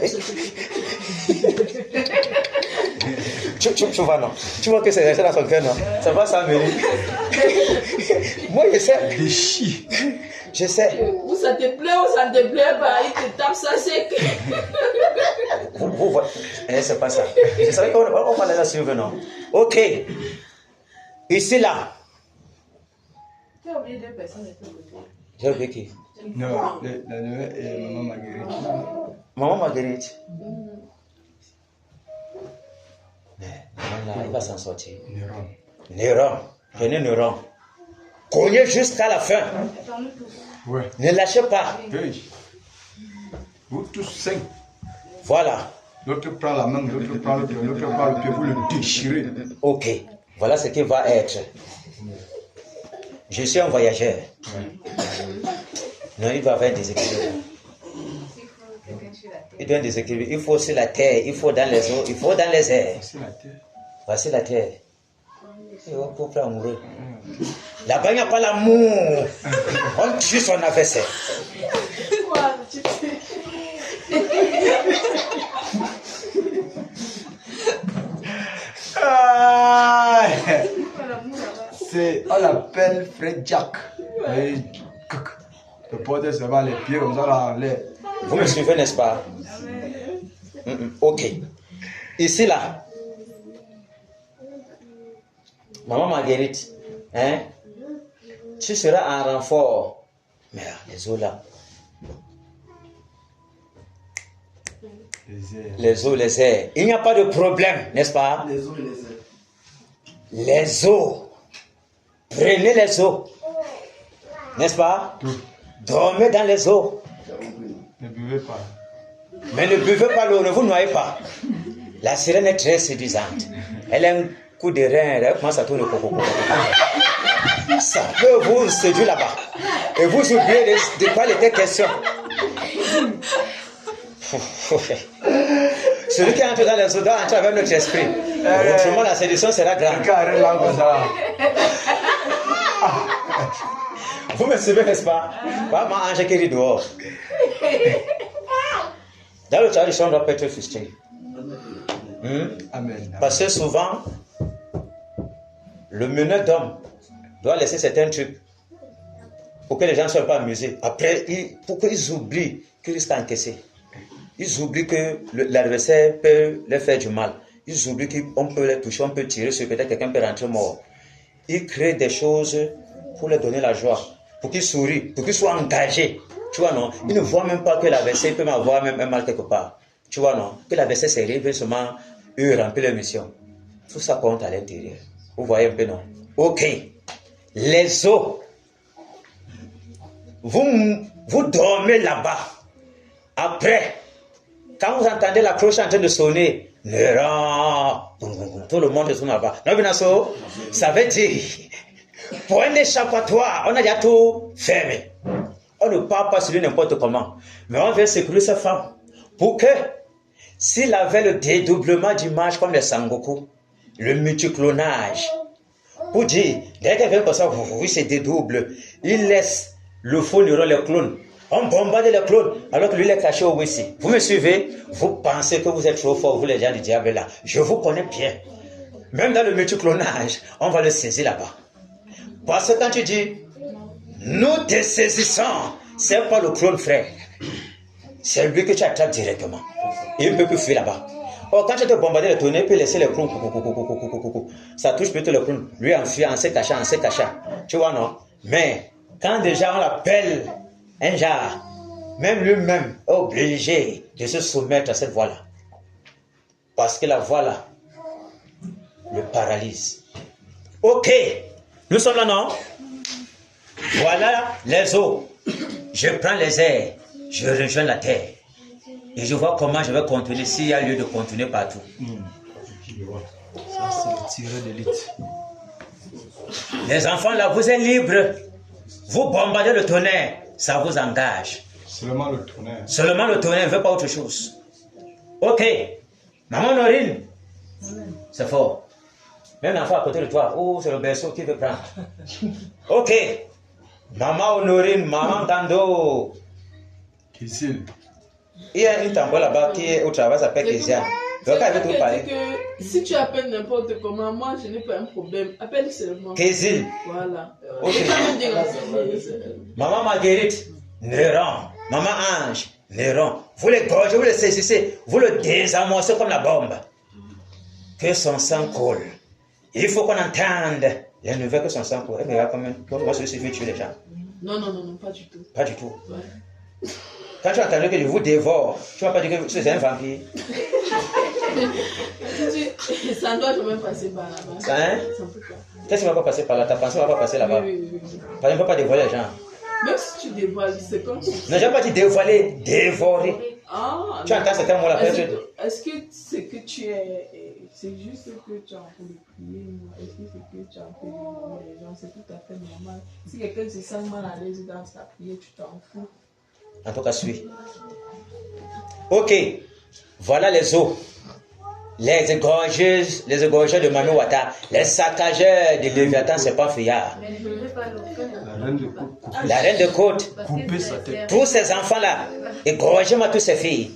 Speaker 8: tu vois, non? Tu vois que c'est resté dans son cœur, non? Ça va s'amener. Moi, je sais.
Speaker 6: Des chies.
Speaker 8: Je sais.
Speaker 2: Ou ça te plaît ou ça ne te plaît pas, il te tape ça sec.
Speaker 8: Vous voyez, c'est pas ça. Je savais qu'on parlait là sur non? Ok. Ici, là.
Speaker 2: Tu as oublié deux personnes de ton côté.
Speaker 8: J'ai oublié qui?
Speaker 6: Non, la nouvelle est Maman Marguerite.
Speaker 8: Maman Marguerite. Mais là, il va s'en sortir. Néron. Prenez Néron. Cognez jusqu'à la fin.
Speaker 6: Ouais.
Speaker 8: Ne lâchez pas.
Speaker 6: Oui. Vous tous 5.
Speaker 8: Voilà.
Speaker 4: L'autre prend la main, l'autre prend le pied, l'autre prend le pied pour le déchirer.
Speaker 1: Ok, voilà ce qui va être. Je suis un voyageur. Non, il doit avoir un déséquilibre. Il doit avoir un déséquilibre. Il faut sur la terre, il faut dans les eaux, il faut dans les airs. Voici la terre. C'est un couple amoureux. Là-bas, il n'y a pas l'amour. On tue son adversaire.
Speaker 4: On l'appelle Fred Jack. Le porte seulement les pieds comme ça là en l'air.
Speaker 1: Vous me suivez, n'est-ce pas? Ok. Ici, là. Maman Marguerite, hein? Tu seras en renfort. Mais les eaux là. Les eaux, les airs. Il n'y a pas de problème, n'est-ce pas?
Speaker 6: Les eaux et les airs.
Speaker 1: Les eaux. Prenez les eaux. N'est-ce pas? Dormez dans les eaux.
Speaker 4: Ne buvez pas.
Speaker 1: Mais ne buvez pas l'eau, ne vous noyez pas. La sirène est très séduisante. Elle a un coup de rein, elle commence à tourner. Ça peut vous séduire là-bas. Et vous oubliez de quoi il était question. Celui qui entre dans les eaux doit entrer avec notre esprit. Autrement, la séduction sera grande. Vous me suivez, n'est-ce pas? Maman Ange qui rit dehors. Dans le tradition, on doit pas être frustré.
Speaker 4: Amen.
Speaker 1: Parce que souvent, le meneur d'homme doit laisser certains trucs pour que les gens ne soient pas amusés. Après, pour qu'ils oublient qu'ils risquent d'encaisser. Ils oublient que l'adversaire peut leur faire du mal. Ils oublient qu'on peut les toucher, on peut tirer sur peut-être quelqu'un peut rentrer mort. Ils créent des choses pour leur donner la joie, pour qu'ils sourient, pour qu'ils soient engagés. Tu vois, non? Ils ne voient même pas que l'adversaire peut m'avoir même un mal quelque part. Tu vois, non? Que l'adversaire s'est réveillé seulement, eux, remplir leur mission. Tout ça compte à l'intérieur. Vous voyez un peu, non? Ok. Les eaux. Vous dormez là-bas. Après, quand vous entendez la cloche en train de sonner, tout le monde est là-bas. Ça veut dire, pour un échappatoire, on a déjà tout fermé. On ne parle pas sur lui n'importe comment. Mais on veut sécuriser sa femme. Pour que, s'il avait le dédoublement d'image comme les Sangoku, le multiclonage, pour dire, dès qu'elle vient comme ça, oui, c'est dédouble. Il laisse le faux neuron, les clones. On bombarde les clones, alors que lui, il est caché au Wissi. Vous me suivez? Vous pensez que vous êtes trop fort, vous les gens du diable là. Je vous connais bien. Même dans le multiclonage, on va le saisir là-bas. Parce que quand tu dis, nous te saisissons, c'est pas le clone frère. C'est lui que tu attrapes directement. Il ne peut plus fuir là-bas. Or, quand tu te bombardes le tonnerre, il peut laisser les clones. Ça touche plutôt le clone. Lui en fuit, en se cachant. Tu vois, non? Mais, quand déjà on l'appelle un genre, même lui-même est obligé de se soumettre à cette voie-là. Parce que la voie-là le paralyse. Ok, nous sommes là, non? Voilà les eaux. Je prends les airs, je rejoins la terre. Et je vois comment je vais continuer s'il y a lieu de continuer partout.
Speaker 4: Ça, c'est le tireur d'élite.
Speaker 1: Les enfants, là, vous êtes libres. Vous bombardez le tonnerre, ça vous engage.
Speaker 4: Seulement le tonnerre.
Speaker 1: Seulement le tonnerre, ne veut pas autre chose. Ok. Maman Norine, c'est fort. Même l'enfant à côté de toi, oh, c'est le berceau qui veut prendre. Ok. Maman Honorine, maman Dando.
Speaker 4: Kézil.
Speaker 1: Il y a une tambour là-bas qui est au travail, ça s'appelle Kézia. Donc, elle veut tout parler.
Speaker 2: Si tu appelles n'importe comment, moi je n'ai pas un problème. Appelle seulement.
Speaker 1: Kézil.
Speaker 2: Voilà.
Speaker 1: Ok. Maman Marguerite, Néron. Maman Ange, Néron. Vous les gorgez, vous les saisissez, vous le désamorcez comme la bombe. Que son sang coule. Il faut qu'on entende les nouvelles que son sang coule. Et regarde comment celui-ci veut tuer les gens.
Speaker 2: Non, pas du tout.
Speaker 1: Pas du tout.
Speaker 2: Ouais.
Speaker 1: Quand tu entends que je vous dévore, tu ne vas pas dire que c'est un vampire.
Speaker 2: Ça ne doit jamais passer par là-bas.
Speaker 1: Ça, hein?
Speaker 2: Ça peut pas.
Speaker 1: Qu'est-ce qui ne va pas passer par là? Ta pensée ne va pas passer là-bas.
Speaker 2: Oui.
Speaker 1: Parce qu'on ne peut pas dévoiler les gens.
Speaker 2: Même si tu dévoiles, c'est comme ça.
Speaker 1: Non, je n'ai pas dit dévoiler, dévorer.
Speaker 2: Ah,
Speaker 8: Tu entends certains mots là.
Speaker 2: Est-ce que c'est que tu es. C'est juste que tu es en train de prier, est-ce que c'est que tu es en train de prier les gens? C'est tout à fait normal. Si quelqu'un se sent mal à l'aise dans sa prière, tu t'en fous.
Speaker 8: En tout cas, suis. Ok. Voilà les eaux. Les égorgeurs de Mami Wata, les saccageurs de Léviathan, c'est pas Fiyard. La reine de côte.
Speaker 4: Couper sa tête.
Speaker 8: Tous ces enfants-là, égorgez-moi toutes ces filles.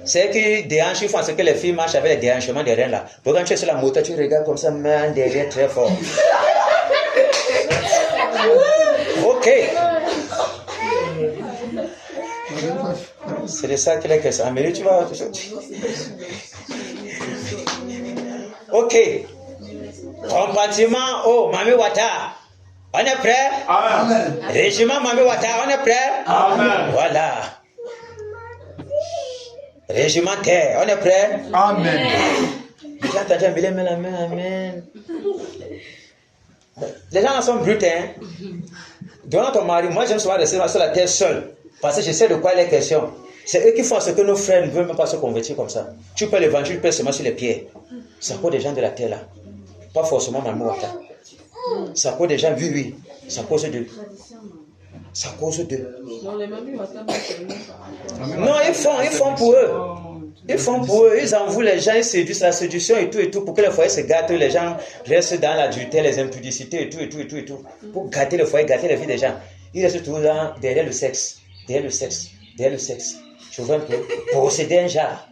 Speaker 8: C'est que déhanche, ils font ce que les filles marchent avec les déhanchements des reines là. Pour quand tu es sur la moto, tu regardes comme ça, main derrière très fort. Ok. C'est de ça qu'il est question. Amélie, tu vas. Ok. Compartiment Mami Wata. On est prêt?
Speaker 4: Amen.
Speaker 8: Régiment Mami Wata, on est prêt?
Speaker 4: Amen.
Speaker 8: Voilà. Régimentaire, on est prêt?
Speaker 4: Amen.
Speaker 8: J'ai entendu un billet, mais la main, amen. Les gens sont bruts, hein? Devant ton mari, moi j'aime souvent rester sur la terre seul. Parce que je sais de quoi il est question. C'est eux qui font ce que nos frères ne veulent même pas se convertir comme ça. Tu peux l'évangile, tu peux seulement sur les pieds. C'est à cause des gens de la terre là. Pas forcément Mami Wata. C'est à cause des gens, oui. C'est à cause d'eux. C'est à cause d'eux.
Speaker 2: Non, les Mami Wata,
Speaker 8: non, ils font pour eux. Ils font pour eux. Ils envoient les gens, ils séduisent la séduction et tout pour que le foyer se gâte. Les gens restent dans l'adultère, les impudicités et tout. Pour gâter le foyer, gâter la vie des gens. Ils restent toujours derrière le sexe. Je vois un peu. Posséder un genre.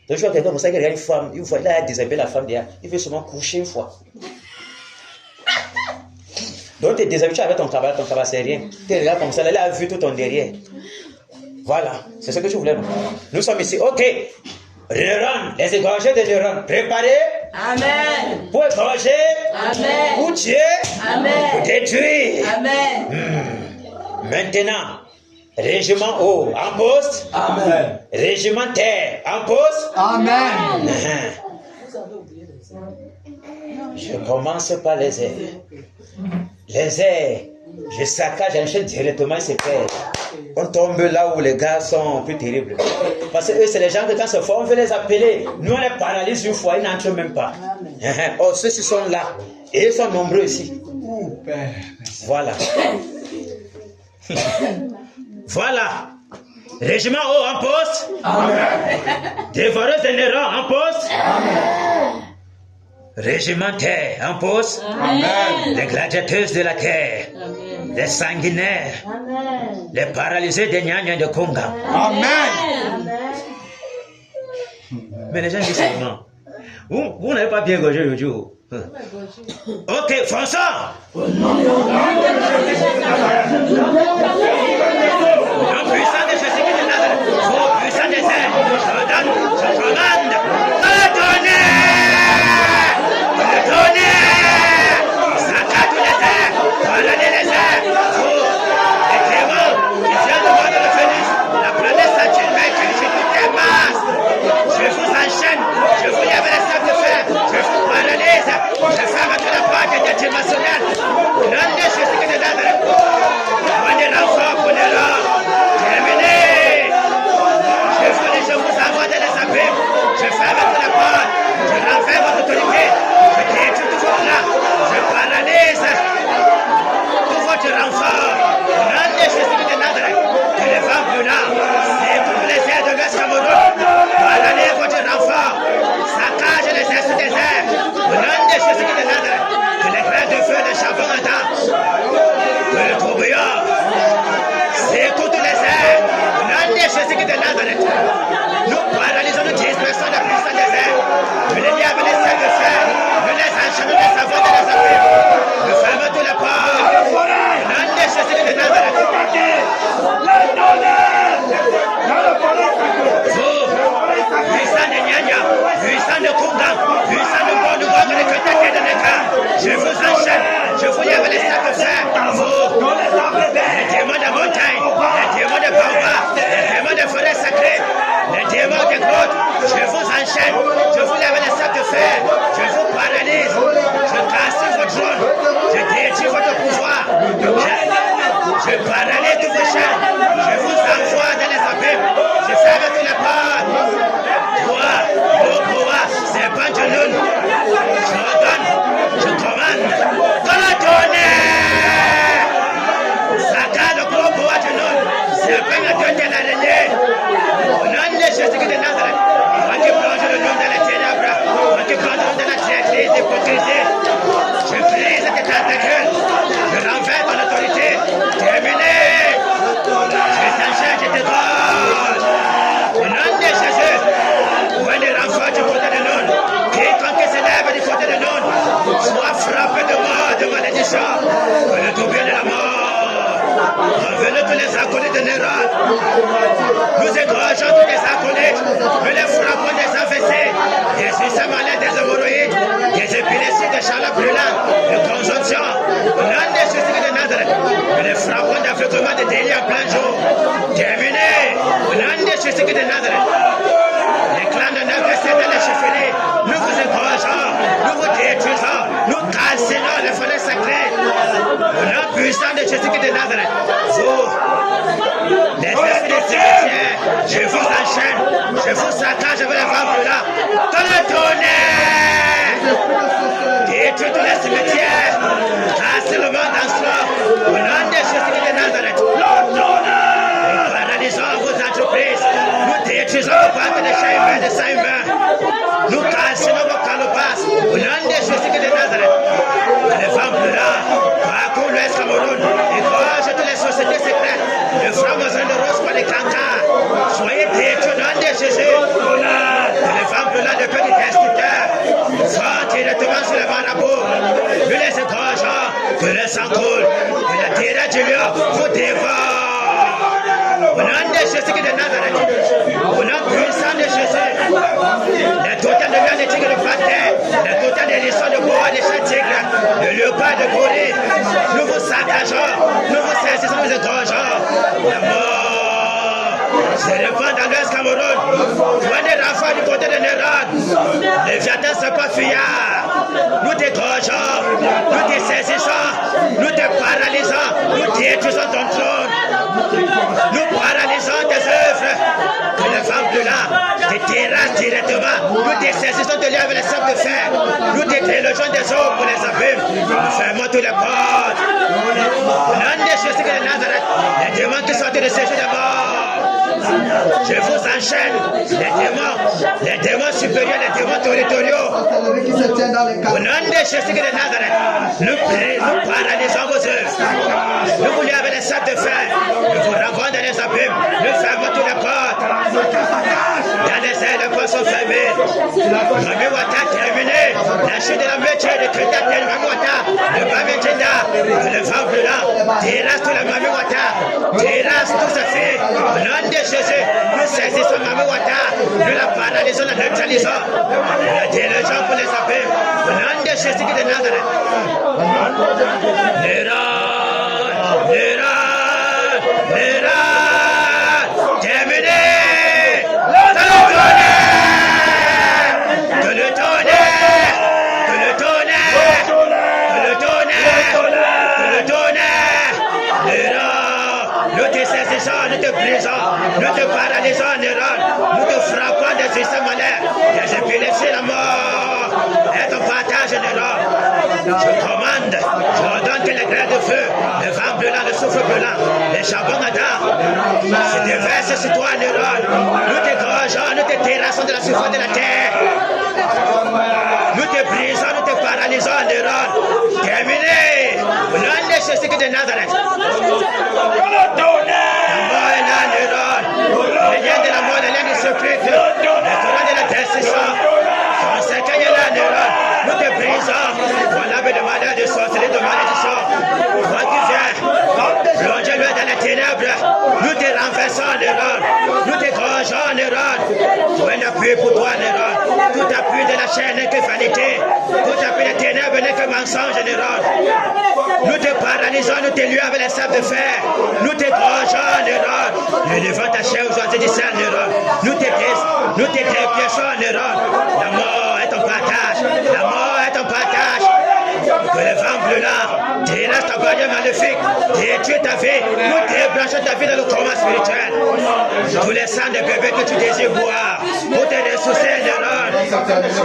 Speaker 8: Donc je vois quelqu'un comme ça qui regarde une femme. Il voit, là, il a déshabillé la femme derrière. Il veut seulement coucher une fois. Donc tu es déshabitué avec ton cabas c'est rien. Tu regardes comme ça, là, il a vu tout ton derrière. Voilà, c'est ce que tu voulais. Nous sommes ici. Ok. Neurones, les égorgés de neurones. Préparés.
Speaker 5: Amen.
Speaker 8: Pour égorger.
Speaker 5: Amen.
Speaker 8: Pour tuer.
Speaker 5: Amen.
Speaker 8: Pour détruire.
Speaker 5: Amen.
Speaker 8: Maintenant, régiment haut en poste.
Speaker 4: Amen.
Speaker 8: Régiment terre en poste.
Speaker 4: Amen.
Speaker 8: Je commence par les airs. Les airs, je saccage, j'enchaîne directement ces pères. On tombe là où les gars sont plus terribles. Parce que eux, c'est les gens que quand c'est fort, on veut les appeler. Nous, on les paralyse une fois, ils n'entrent même pas. Oh, ceux-ci sont là. Et ils sont nombreux ici. Voilà. Voilà. Régiment haut en poste. Dévoreuse de Néron en poste. Régimentaire en poste.
Speaker 5: Amen.
Speaker 8: Les gladiateuses de la terre.
Speaker 5: Amen.
Speaker 8: Les sanguinaires.
Speaker 5: Amen.
Speaker 8: Les paralysés des Nyanya de Konga.
Speaker 4: Amen.
Speaker 8: Mais les gens disent seulement. Vous n'avez pas bien gorgé le jour. Ok, François. Non puissant de Jésus qui est Nazareth. Oh, puissant des airs. Je commande. Saccage tous les airs. Prenez les airs. Les démons qui viennent de voir le Phénix. La planète s'attire, je toutes les masses. Je vous enchaîne. Je vous lève les sacs de fer. Je vous paralyse. Je ferme toute la porte interdimensionnelle. Non de Jésus qui est Nazareth. Prenez l'enfant pour les lords. Terminez. Je vous envoie dans les abîmes. Je ferme toute la porte. Je renferme votre autorité. Je détruis tout votre là. Je paralyse tout votre renfort. Non de Jésus qui est Nazareth. Que les vents brûlants. C'est pour les airs de l'Ouest Cameroun. Paralyse votre renfort. Saccage les airs sous des airs. Au nom de Jésus qui est Nazareth. Que les grains de feu de charbon ardent. Que le tourbillon. C'est toutes les airs. Au nom de Jésus qui est Nazareth. Nous paralysons, nous dispersons la puissance des airs. Nous les lions avec les sacs de fer. Nous les enchaînons, les savons de les appuyer. Nous fermons tous les ports. Au nom de Jésus qui est Nazareth. Vous, puissant de Nyanya, puissant de Kunga, puissant de Bonugo, de Keteke de Neka, je vous enchaîne, je vous lève les sacs de fer. Vous, les démons de montagne, les démons de Baobab, les démons de forêt sacrée, les démons de grottes, je vous enchaîne, je vous lève les sacs de fer, je vous paralyse, je casse votre trône, je détruis votre pouvoir, je paralyse tous vos chaînes, je vous envoie dans les abîmes, je ferme tous les portes. puissant, que le tourbillon de la mort, envenez tous les acolytes de Néron. Nous égorgeons tous les acolytes, nous les frappons des AVC, des systèmes malades, des hémorroïdes, des épilepsies, des chaleurs brûlantes, des conjonctions, l'un des Jésus de Nazareth, nous les frappons d'aveuglement, de délits en plein jour. Terminé, l'un des Jésus de Nazareth. Les clans de Nazareth, c'est dans les chefferies. Nous vous égorgeons, nous vous détruisons, nous calcinons les forêts sacrées. Le nom puissant de Jésus de Nazareth. Vous, les esprits des cimetières, je vous enchaîne, je vous saccage avec les vents là. Dans le tonnerre, détruis tous les cimetières, cassez le monde en soi. Au nom de Jésus de Nazareth. Nous paralysons vos entreprises, nous détruisons vos parcs de chambres de Saint-Hubert. Nous calcinons vos calobasses. Au nom de Jésus de Nazareth. Les femmes là, parcours l'Ouest Cameroun, égorgent toutes les sociétés secrètes, le franc-maçon de rose par les cancars. Soyez détruits au nom de Jésus. Les femmes là, le cœur du destructeur, sont directement sur les marabouts. Nous les égorgeons, que le sang coule, que la terre du lieu vous dévore. Au nom de Jésus de Nazareth, au nom puissant de Jésus, les totems de viande de tigre de panthère, les totems de lissons de bois, de chats tigres, de léopards, de gorille, nous vous saccageons, nous vous saisissons, nous égorgeons. La mort se répand dans l'Ouest Cameroun. Prenez l'enfant du côté de Néron. Les viatins ne sont pas fuyards. Nous t'égorgeons, nous te saisissons, nous te paralysons, nous détruisons ton trône. Nous paralysons tes œuvres. Que les femmes de là te terrassent directement. Nous te saisissons de liens avec les sables de fer. Nous te délogeons des eaux pour les abîmes. Nous fermons tous les portes. L'un des Jésus de Nazareth, les démons qui sortent de ces jeux de mort. Je vous enchaîne, les démons supérieurs, les démons territoriaux. Au nom de Jésus de Nazareth, nous paralysons vos œuvres. Nous vous lions avec les sables de fer. Nous vous renvoyons dans les abîmes. Nous fermons tous les portes. Dans les airs, les portes sont fermées. Mami Wata terminé. La chute de la métier de Krita, Mami Wata, le Mami Tenda, le vent brûlant. Terrasse tout le Mami Wata. Terrasse tout ce fait. Au nom de Jésus, nous saisissons Mami Wata. Nous la paralysons, la neutralisons. Nous la délogeons pour les abîmes. Au nom de Jésus de Nazareth. Terminé. Nous te brisons, nous te paralysons, Néron. Nous te frappons des systèmes malades, des épilepsies, la mort. Et ton partage, Néron. Je commande, je ordonne que les grêles de feu, le vent brûlant, le souffle brûlant, les charbons ardents se déversent sur toi, Néron. Nous te gorgeons, nous te terrassons de la surface de la terre. Nous te brisons, nous te paralysons, Néron. Terminé. Au nom de Jésus de Nazareth. Les liens de la mort, les liens du secret, les torrents de la destruction. Son secret est là, Néron. Nous te brisons. Voilà de malheur, de sorcellerie, de malédiction. Toi qui viens, plongez-le dans les ténèbres. Nous te renversons, Néron. Nous te gorgeons, Néron. Tout un appui pour toi, Néron. Tout appui de la chair n'est que vanité. Tout appui des ténèbres n'est que mensonge, Néron. Nous te paralysons, nous te lions avec les sables de fer. Nous te gorgeons, Néron. Nous levons ta chair aux oiseaux du ciel, Néron. Nous te dépiéçons, Néron. La mort est ton partage. La mort est ton partage. Que le vent brûlant délaisse ta barrière maléfique, détruit ta vie, nous débranchons ta vie dans le coma spirituel. Tous les sangs de bébé que tu désires boire, pour te ressourcer, Néron.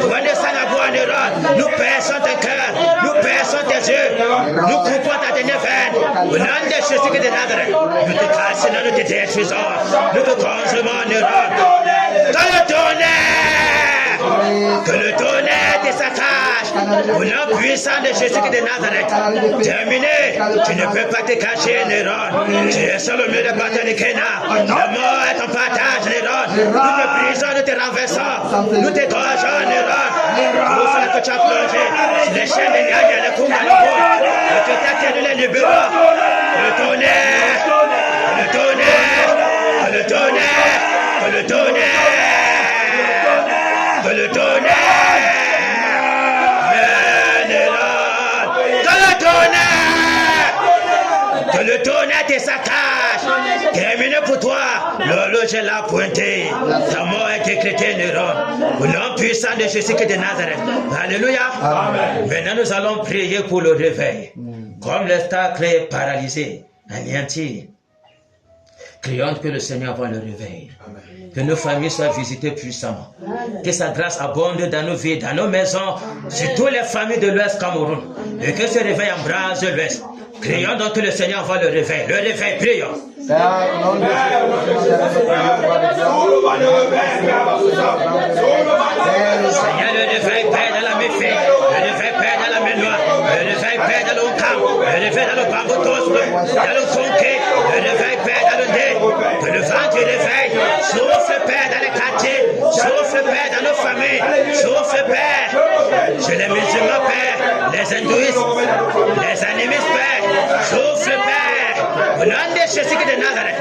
Speaker 8: Prenez sang à boire, Néron. Nous perçons ton cœur, nous perçons tes yeux, nous coupons ta dernière veine. Au nom de Jésus de Nazareth, nous te calcinons, nous te détruisons, nous te consumons, Néron. Dans le tonnerre, que le tonnerre te saccage. Au nom puissant de Jésus de Nazareth. Terminé. Tu ne peux pas te cacher, Néron. Tu es sur le milieu de bataille de Kéna. La mort est ton partage, Néron. Nous te brisons, nous te renversons. Nous te gorgeons, Néron. Tout cela que tu as plongé. Les chaînes de Gaïa, les coups à la boue. Nous te tonnerre qui nous les libérera. Le tonnerre, le tonnerre, le tonnerre, le tonnerre, le tonnerre. Que le tonnerre te saccage. Terminé pour toi. L'horloge est là pointée. Ta mort est décrétée, Néron. Au nom puissant de Jésus de Nazareth. Alléluia. Amen. Maintenant, nous allons prier pour le réveil. Comme le stade est paralysé, anéanti. Crions que le Seigneur voit le réveil. Amen. Que nos familles soient visitées puissamment. Amen. Que sa grâce abonde dans nos vies, dans nos maisons, sur toutes les familles de l'Ouest Cameroun. Amen. Et que ce réveil embrase l'Ouest. Prions donc que le Seigneur voit le réveil. Le réveil, prions.
Speaker 6: Seigneur,
Speaker 8: le réveil, Père, dans la méfée. Le réveil, Père, dans la ménoire. Le réveil, Père, dans le camp. Le réveil, dans le bamboutos. Dans le conquet. Le réveil, Père, dans le nez. Que le vent du réveil souffle, Père, dans les quartiers. Souffle, Père, dans nos familles. Souffle, Père. Chez les musulmans, Père. Les hindouistes. Les animistes, Père. Souffle, Père. Au nom de Jésus de Nazareth.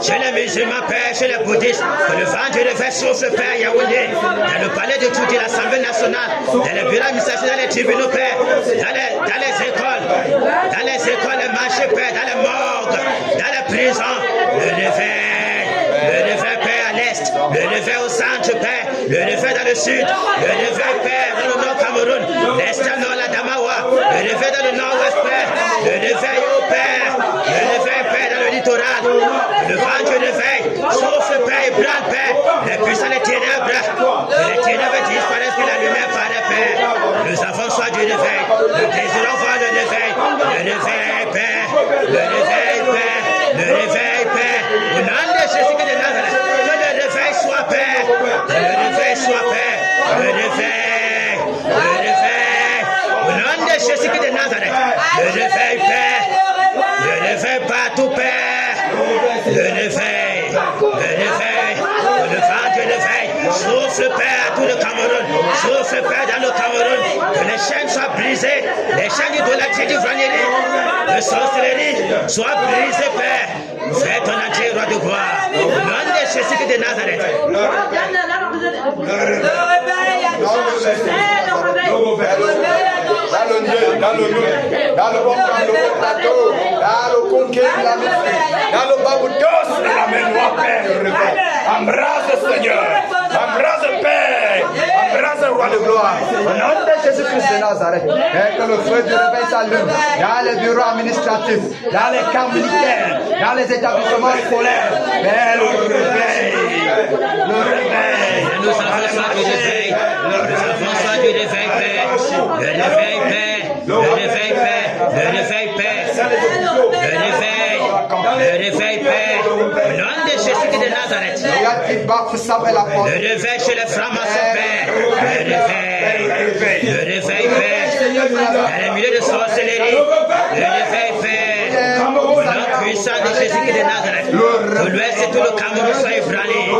Speaker 8: Chez les musulmans, Père, chez les bouddhistes, que le vent du réveil souffle, Père Yaoundé, dans le palais de toute l'Assemblée nationale, dans les bureaux administratifs, dans les tribunaux, Père, dans les écoles, les marchés, Père, dans les morgues, dans les prisons, le réveil, Père, à l'est, le réveil au centre, Père, le réveil dans le sud, le réveil, Père, dans le nord Cameroun, l'est, le nord, la Damawa, le réveil dans le nord-ouest, Père, le réveil au Père, le réveil, Père, dans le littoral, le vent du réveil, souffle, Père, et brûle, Père, les puissants des ténèbres, les ténèbres disparaissent, que la lumière paraît, Père, nous avons soin du réveil, nous désirons voir le réveil, Père, le réveil, Père, le réveil, Père, au nom de Jésus de Nazareth, que le réveil soit, Père, que le réveil soit, Père, le réveil, au nom de Jésus de Nazareth, le réveil, Père, le réveil partout, Père, le réveil, le vent du réveil, souffle, Père, tout le Cameroun, souffle, Père, dans le Cameroun, que les chaînes soient brisées, les chaînes d'idolâtrie, d'ivrognerie, de sorcellerie soient brisées, Père. Fais ton entier roi de gloire, au nom de Jésus de Nazareth.
Speaker 6: Dans le plateau, dans le conquête, dans le baboutos, dans la mémoire, Père, le réveil. Embrasse le Seigneur, embrasse le Père, embrasse le roi de gloire. Au nom de Jésus-Christ de Nazareth, et que le feu du réveil s'allume dans les bureaux administratifs, dans les camps militaires, dans les établissements scolaires. Père, le réveil, le réveil.
Speaker 8: Nous avons soin du réveil, nous avons soin du réveil, Père, le réveil, Père, le réveil, Père, le réveil, Père, le réveil, Père, au nom de Jésus de Nazareth, le réveil chez les francs-maçons, Père, le réveil, Père, dans les milieux de sorcellerie, le réveil, Père, au nom puissant de Jésus de Nazareth, que l'Ouest et tout le Cameroun soient ébranlés, au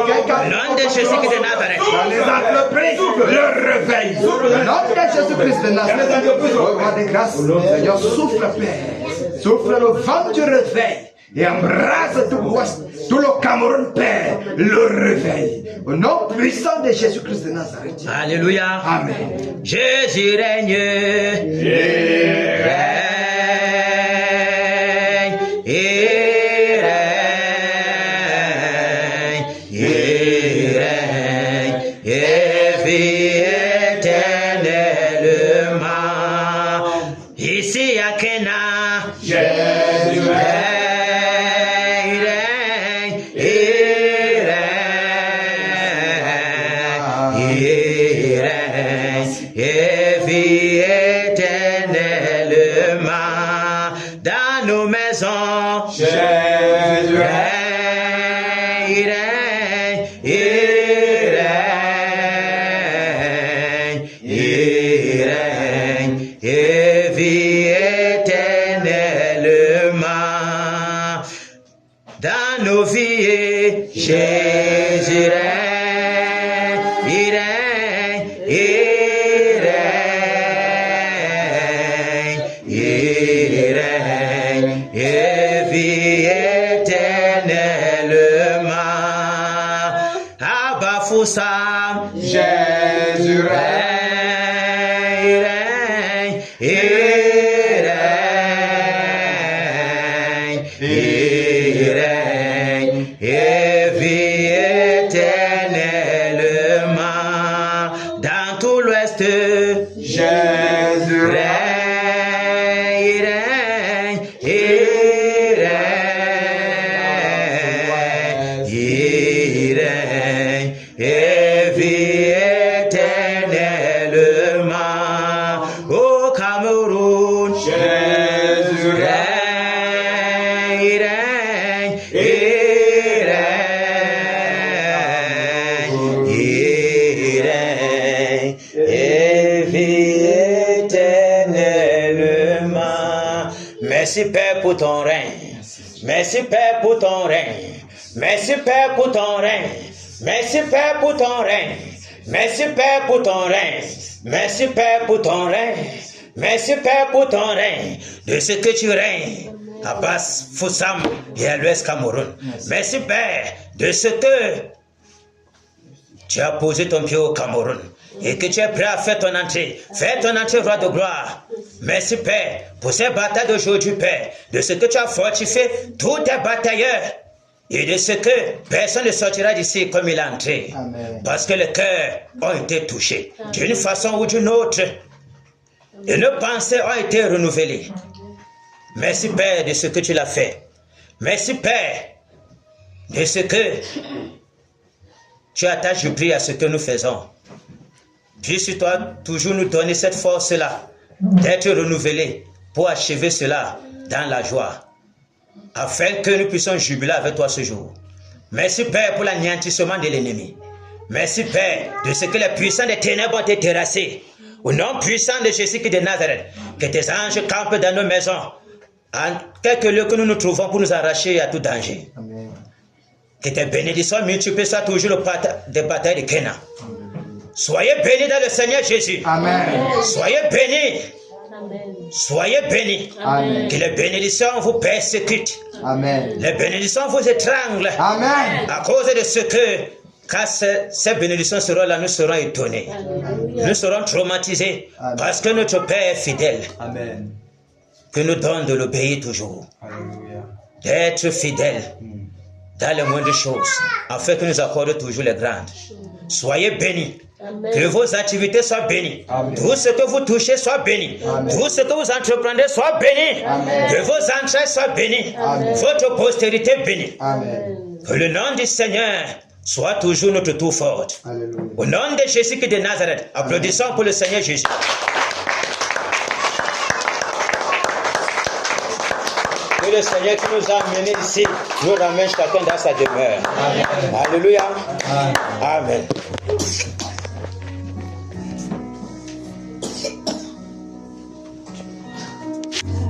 Speaker 8: nom de Jésus de Nazareth.
Speaker 6: Les entreprises, le réveil. Au nom de Jésus-Christ de Nazareth, au roi de grâce, Seigneur, souffle, Père, souffle le vent du réveil et embrase tout l'Ouest, tout le Cameroun, Père, le réveil. Au nom puissant de Jésus-Christ de Nazareth.
Speaker 8: Alléluia.
Speaker 6: Amen.
Speaker 8: Jésus règne. Ici à Kena, Jésus règne, et vit éternellement dans nos maisons. Jésus règne, et vit éternellement dans nos vies. Jésus règne, il règne, pour ça.
Speaker 4: Jésus règne,
Speaker 8: et vit éternellement dans tout l'Ouest.
Speaker 4: Jésus règne,
Speaker 8: et vit éternellement au Cameroun.
Speaker 4: Jésus
Speaker 8: règne, et vit éternellement. Merci Père pour ton règne. Merci Père pour ton règne. Merci Père pour ton règne. Merci Père pour ton règne. Merci Père pour ton règne. Merci Père pour ton règne. Merci Père pour ton règne. De ce que tu règnes à Basse Foussam et à l'Ouest Cameroun. Merci Père de ce que tu as posé ton pied au Cameroun et que tu es prêt à faire ton entrée. Fais ton entrée, roi de gloire. Merci Père pour ces batailles d'aujourd'hui, Père, de ce que tu as fortifié tous tes batailleurs et de ce que personne ne sortira d'ici comme il est entré.
Speaker 6: Amen.
Speaker 8: Parce que les cœurs ont été touchés d'une façon ou d'une autre et nos pensées ont été renouvelées. Merci Père de ce que tu l'as fait. Merci Père de ce que tu attaches du prix à ce que nous faisons. Puisses-toi toujours nous donner cette force-là d'être renouvelés pour achever cela dans la joie, afin que nous puissions jubiler avec toi ce jour. Merci Père pour l'anéantissement de l'ennemi. Merci Père de ce que les puissants des ténèbres ont été terrassés. Au nom puissant de Jésus-Christ de Nazareth, que tes anges campent dans nos maisons, en quelque lieu que nous nous trouvons pour nous arracher à tout danger.
Speaker 6: Amen.
Speaker 8: Que tes bénédictions multiplient soient toujours le des batailles de Kéna. Soyez bénis dans le Seigneur Jésus.
Speaker 6: Amen.
Speaker 8: Soyez bénis. Soyez bénis.
Speaker 6: Amen.
Speaker 8: Que les bénédictions vous persécutent.
Speaker 6: Amen.
Speaker 8: Les bénédictions vous étranglent.
Speaker 6: Amen.
Speaker 8: À cause de ce que, quand ces bénédictions seront là, nous serons étonnés. Nous serons traumatisés.
Speaker 6: Amen.
Speaker 8: Parce que notre Père est fidèle.
Speaker 4: Amen.
Speaker 8: Que nous donne de l'obéir toujours.
Speaker 4: Alléluia.
Speaker 8: D'être fidèle dans les moindres choses, afin que nous accorde toujours les grandes. Soyez bénis. Que vos activités soient bénies.
Speaker 4: Amen.
Speaker 8: Tout ce que vous touchez soit béni.
Speaker 6: Amen.
Speaker 8: Tout ce que vous entreprenez soit béni.
Speaker 6: Amen.
Speaker 8: Que vos entrailles soient bénies.
Speaker 6: Amen.
Speaker 8: Votre postérité bénie.
Speaker 6: Amen.
Speaker 8: Que le nom du Seigneur soit toujours notre tour forte.
Speaker 6: Alléluia.
Speaker 8: Au nom de Jésus-Christ de Nazareth, applaudissons pour le Seigneur Jésus. Que le Seigneur qui nous a amenés ici nous ramène chacun dans sa demeure. Amen. Alléluia. Amen.